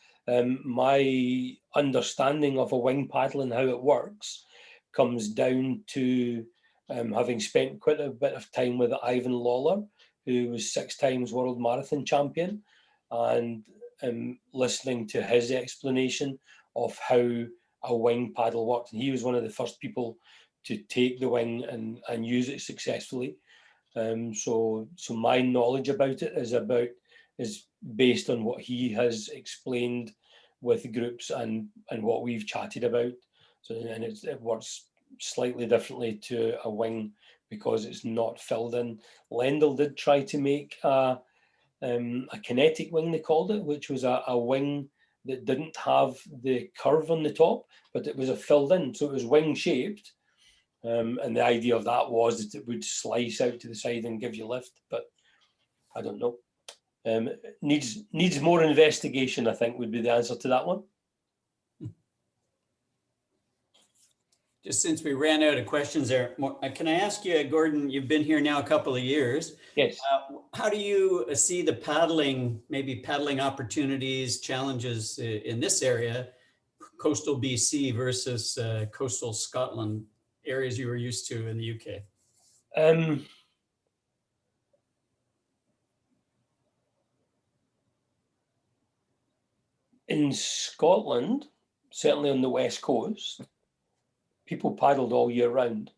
B: My understanding of a wing paddle and how it works comes down to having spent quite a bit of time with Ivan Lawler, who was 6 times world marathon champion, and listening to his explanation of how a wing paddle worked. And he was one of the first people to take the wing and use it successfully. So my knowledge about it is based on what he has explained with groups and what we've chatted about. So and it works slightly differently to a wing because it's not filled in. Lendl did try to make a kinetic wing, they called it, which was a wing that didn't have the curve on the top, but it was a filled in, so it was wing shaped. And the idea of that was that it would slice out to the side and give you lift, but I don't know. Needs more investigation, I think, would be the answer to that one.
A: Just since we ran out of questions there, can I ask you, Gordon, you've been here now a couple of years.
B: Yes.
A: How do you see the paddling, maybe paddling opportunities, challenges in this area, coastal BC versus coastal Scotland, areas you were used to in the UK?
B: In Scotland, certainly on the west coast, people paddled all year round,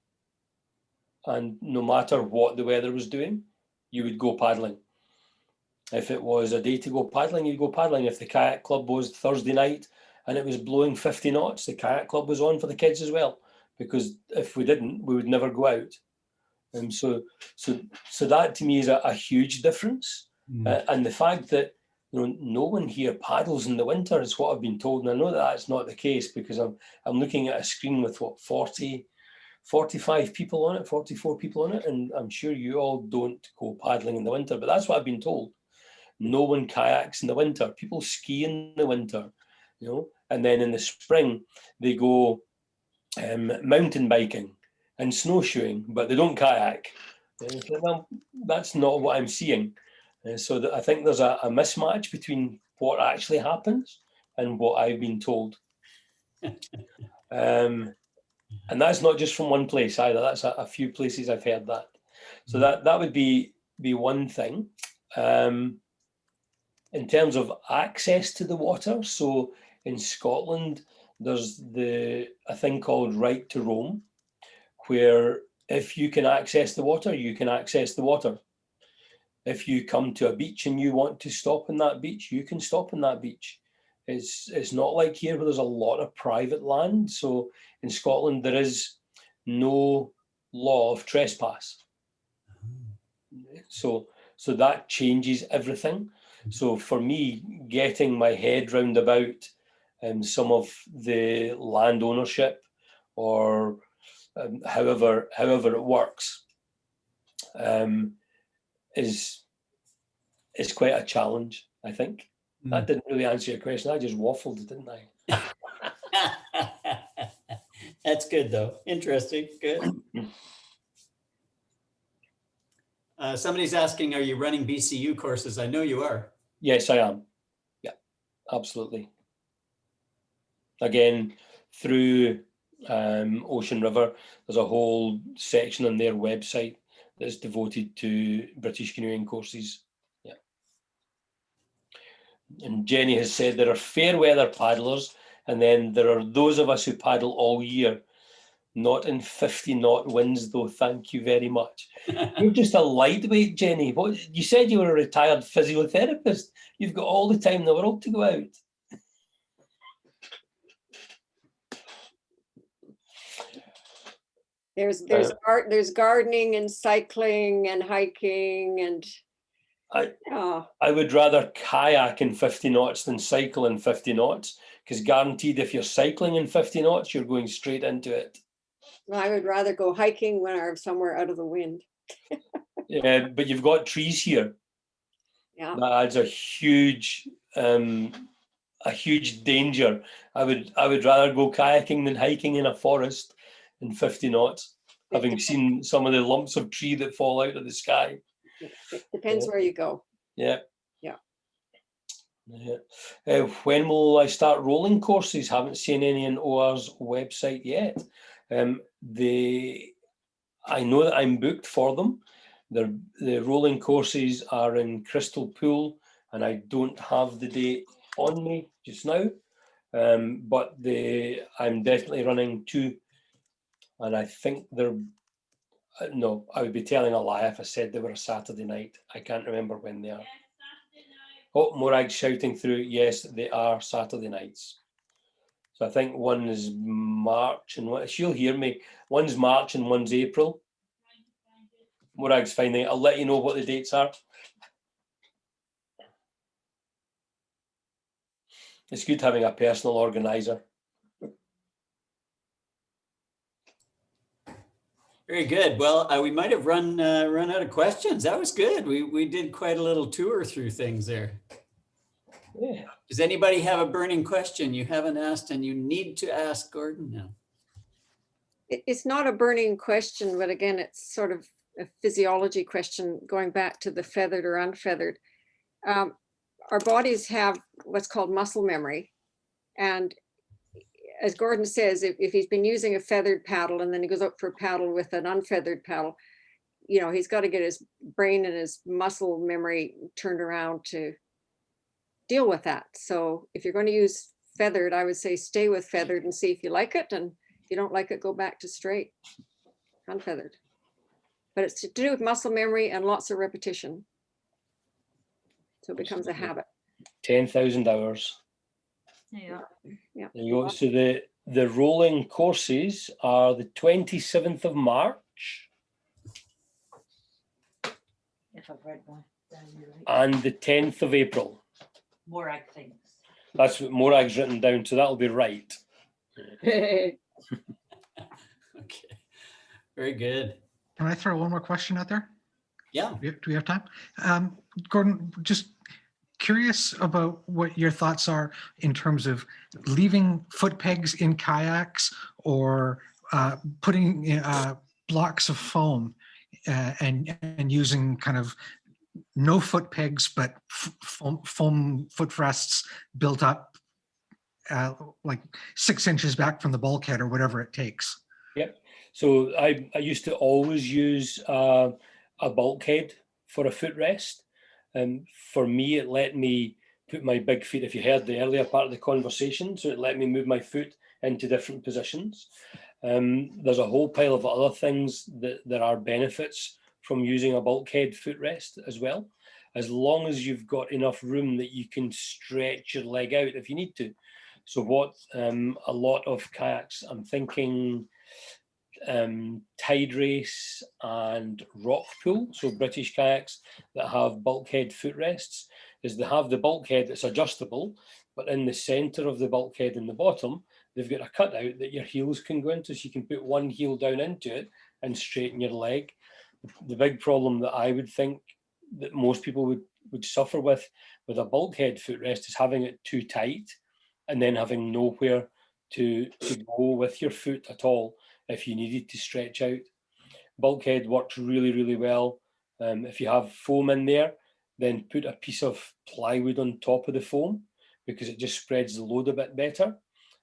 B: and no matter what the weather was doing, you would go paddling. If it was a day to go paddling, you'd go paddling. If the kayak club was Thursday night and it was blowing 50 knots, the kayak club was on for the kids as well, because if we didn't, we would never go out. And so that to me is a huge difference. And the fact that no one here paddles in the winter is what I've been told. And I know that that's not the case, because I'm looking at a screen with 45 people on it, 44 people on it, and I'm sure you all don't go paddling in the winter, but that's what I've been told. No one kayaks in the winter. People ski in the winter, and then in the spring they go mountain biking and snowshoeing, but they don't kayak. Well, that's not what I'm seeing. So I think there's a mismatch between what actually happens and what I've been told. And that's not just from one place either. That's a few places I've heard that. So that would be one thing. In terms of access to the water, so in Scotland, there's a thing called right to roam, where if you can access the water, you can access the water. If you come to a beach and you want to stop in that beach, you can stop in that beach. It's not like here where there's a lot of private land. So in Scotland, there is no law of trespass. So that changes everything. So for me, getting my head round about some of the land ownership, or however it works, is quite a challenge, I think. That didn't really answer your question. I just waffled, didn't I?
A: That's good though. Interesting. Good. Somebody's asking, are you running BCU courses? I know you are.
B: Yes, I am. Yeah, absolutely. Again, through Ocean River, there's a whole section on their website that's devoted to British canoeing courses. Yeah. And Jenny has said there are fair weather paddlers, and then there are those of us who paddle all year. Not in 50 knot winds, though. Thank you very much. You're just a lightweight, Jenny. What you said, you were a retired physiotherapist. You've got all the time in the world to go out.
C: There's gardening and cycling and hiking and.
B: I would rather kayak in 50 knots than cycle in 50 knots, because guaranteed if you're cycling in 50 knots, you're going straight into it.
C: I would rather go hiking when I'm somewhere out of the wind.
B: Yeah, but you've got trees here.
C: Yeah.
B: That adds a huge danger. I would rather go kayaking than hiking in a forest in 50 knots, having seen some of the lumps of tree that fall out of the sky.
C: It depends where you go.
B: Yeah.
C: Yeah.
B: When will I start rolling courses? Haven't seen any on OR's website yet. I know that I'm booked for them. The rolling courses are in Crystal Pool, and I don't have the date on me just now. But I'm definitely running 2, and I think they're. No, I would be telling a lie if I said they were a Saturday night. I can't remember when they are. Oh, Morag's shouting through. Yes, they are Saturday nights. So I think one is March, and she'll hear me. One's March and one's April. Morag's finding it. I'll let you know what the dates are. It's good having a personal organizer.
A: Very good. Well, we might have run out of questions. That was good. We did quite a little tour through things there.
B: Yeah.
A: Does anybody have a burning question you haven't asked and you need to ask Gordon now?
C: It's not a burning question, but again, it's sort of a physiology question going back to the feathered or unfeathered. Our bodies have what's called muscle memory. And as Gordon says, if he's been using a feathered paddle and then he goes up for a paddle with an unfeathered paddle, he's got to get his brain and his muscle memory turned around to deal with that. So if you're going to use feathered, I would say stay with feathered and see if you like it. And if you don't like it, go back to straight, unfeathered. But it's to do with muscle memory and lots of repetition. So it becomes a habit.
B: 10,000 hours.
G: Yeah.
C: Yeah.
B: So the rolling courses are the 27th of March.
I: If I've read one, you're right.
B: and the 10th of April.
I: Morag things.
B: That's what Morag's written down, so that'll be right.
A: Okay, very good.
D: Can I throw one more question out there?
A: Yeah.
D: Do we have time? Gordon, just curious about what your thoughts are in terms of leaving foot pegs in kayaks or putting blocks of foam and using kind of no foot pegs, but foam footrests built up like 6 inches back from the bulkhead or whatever it takes.
B: Yep. So I used to always use a bulkhead for a footrest. And for me, it let me put my big feet, if you heard the earlier part of the conversation, so it let me move my foot into different positions. There's a whole pile of other things that there are benefits from using a bulkhead footrest as well, as long as you've got enough room that you can stretch your leg out if you need to. So what a lot of kayaks, I'm thinking Tide Race and Rock Pool, so British kayaks that have bulkhead footrests, is they have the bulkhead that's adjustable, but in the center of the bulkhead in the bottom, they've got a cutout that your heels can go into, so you can put one heel down into it and straighten your leg. The big problem that I would think that most people would suffer with a bulkhead footrest is having it too tight and then having nowhere to go with your foot at all if you needed to stretch out. Bulkhead works really, really well. If you have foam in there, then put a piece of plywood on top of the foam because it just spreads the load a bit better.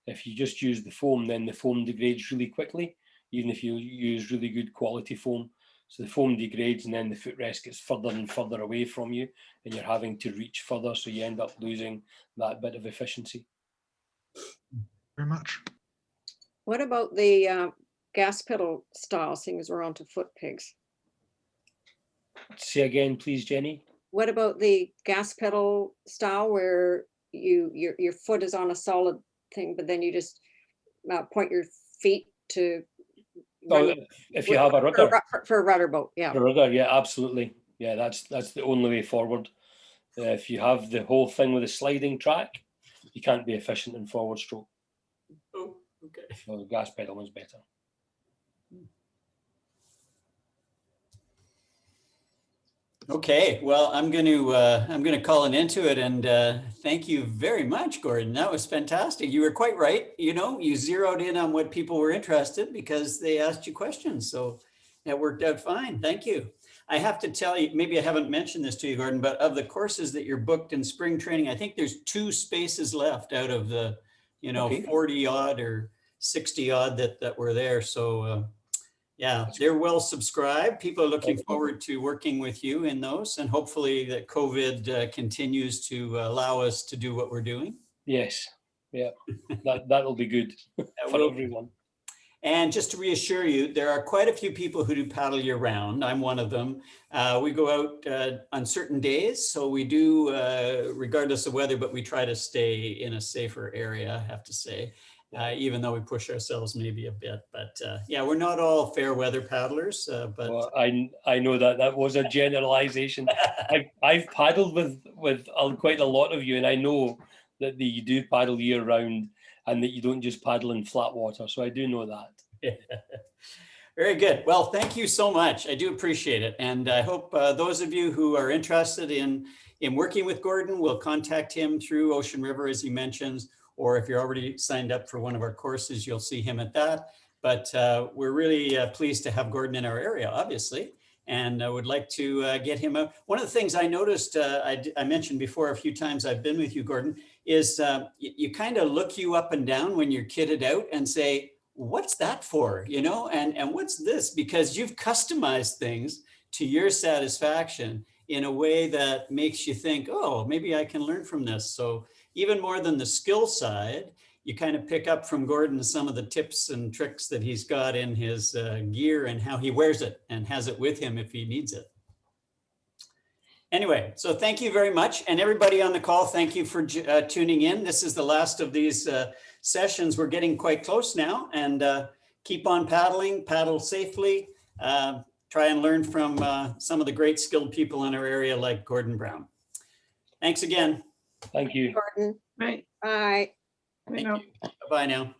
B: If you just use the foam, then the foam degrades really quickly, even if you use really good quality foam. So the foam degrades and then the footrest gets further and further away from you and you're having to reach further, so you end up losing that bit of efficiency.
D: Very much.
C: What about the gas pedal style, seeing as we're on to foot pegs?
B: Say again, please, Jenny.
C: What about the gas pedal style where your foot is on a solid thing, but then you just point your feet to
B: If you have a rudder.
C: For a rudder boat, yeah.
B: A rudder, yeah, absolutely. Yeah, that's the only way forward. If you have the whole thing with a sliding track, you can't be efficient in forward stroke.
A: Oh, okay.
B: So the gas pedal one's better.
A: Okay, well, I'm going to call an end to it, and thank you very much, Gordon. That was fantastic. You were quite right. You know, you zeroed in on what people were interested because they asked you questions. So that worked out fine. Thank you. I have to tell you, maybe I haven't mentioned this to you, Gordon, but of the courses that you're booked in spring training, I think there's 2 spaces left out of the,
B: Okay.
A: 40 odd or 60 odd that were there. So yeah, they're well subscribed. People are looking forward to working with you in those, and hopefully that COVID continues to allow us to do what we're doing.
B: Yes, yeah, that'll be good for everyone.
A: And just to reassure you, there are quite a few people who do paddle year round. I'm one of them. We go out on certain days, so we do, regardless of weather, but we try to stay in a safer area, I have to say. Even though we push ourselves maybe a bit, but yeah, we're not all fair weather paddlers. But
B: well, I know that was a generalization. I've paddled with quite a lot of you, and I know that you do paddle year round, and that you don't just paddle in flat water. So I do know that.
A: Very good. Well, thank you so much. I do appreciate it, and I hope those of you who are interested in working with Gordon will contact him through Ocean River, as he mentions. Or if you're already signed up for one of our courses, you'll see him at that. But we're really pleased to have Gordon in our area, obviously, and I would like to get him out. One of the things I noticed, I mentioned before a few times I've been with you, Gordon, is you kind of look you up and down when you're kitted out and say, what's that for, and what's this? Because you've customized things to your satisfaction in a way that makes you think, oh, maybe I can learn from this. So even more than the skill side, you kind of pick up from Gordon some of the tips and tricks that he's got in his gear and how he wears it and has it with him if he needs it. Anyway, so thank you very much. And everybody on the call, thank you for tuning in. This is the last of these sessions. We're getting quite close now, and keep on paddling, paddle safely. try and learn from some of the great skilled people in our area like Gordon Brown. Thanks again.
B: Thank you.
C: Gordon,
J: Right.
C: bye.
J: I
A: Thank
J: know.
A: you. Bye-bye now.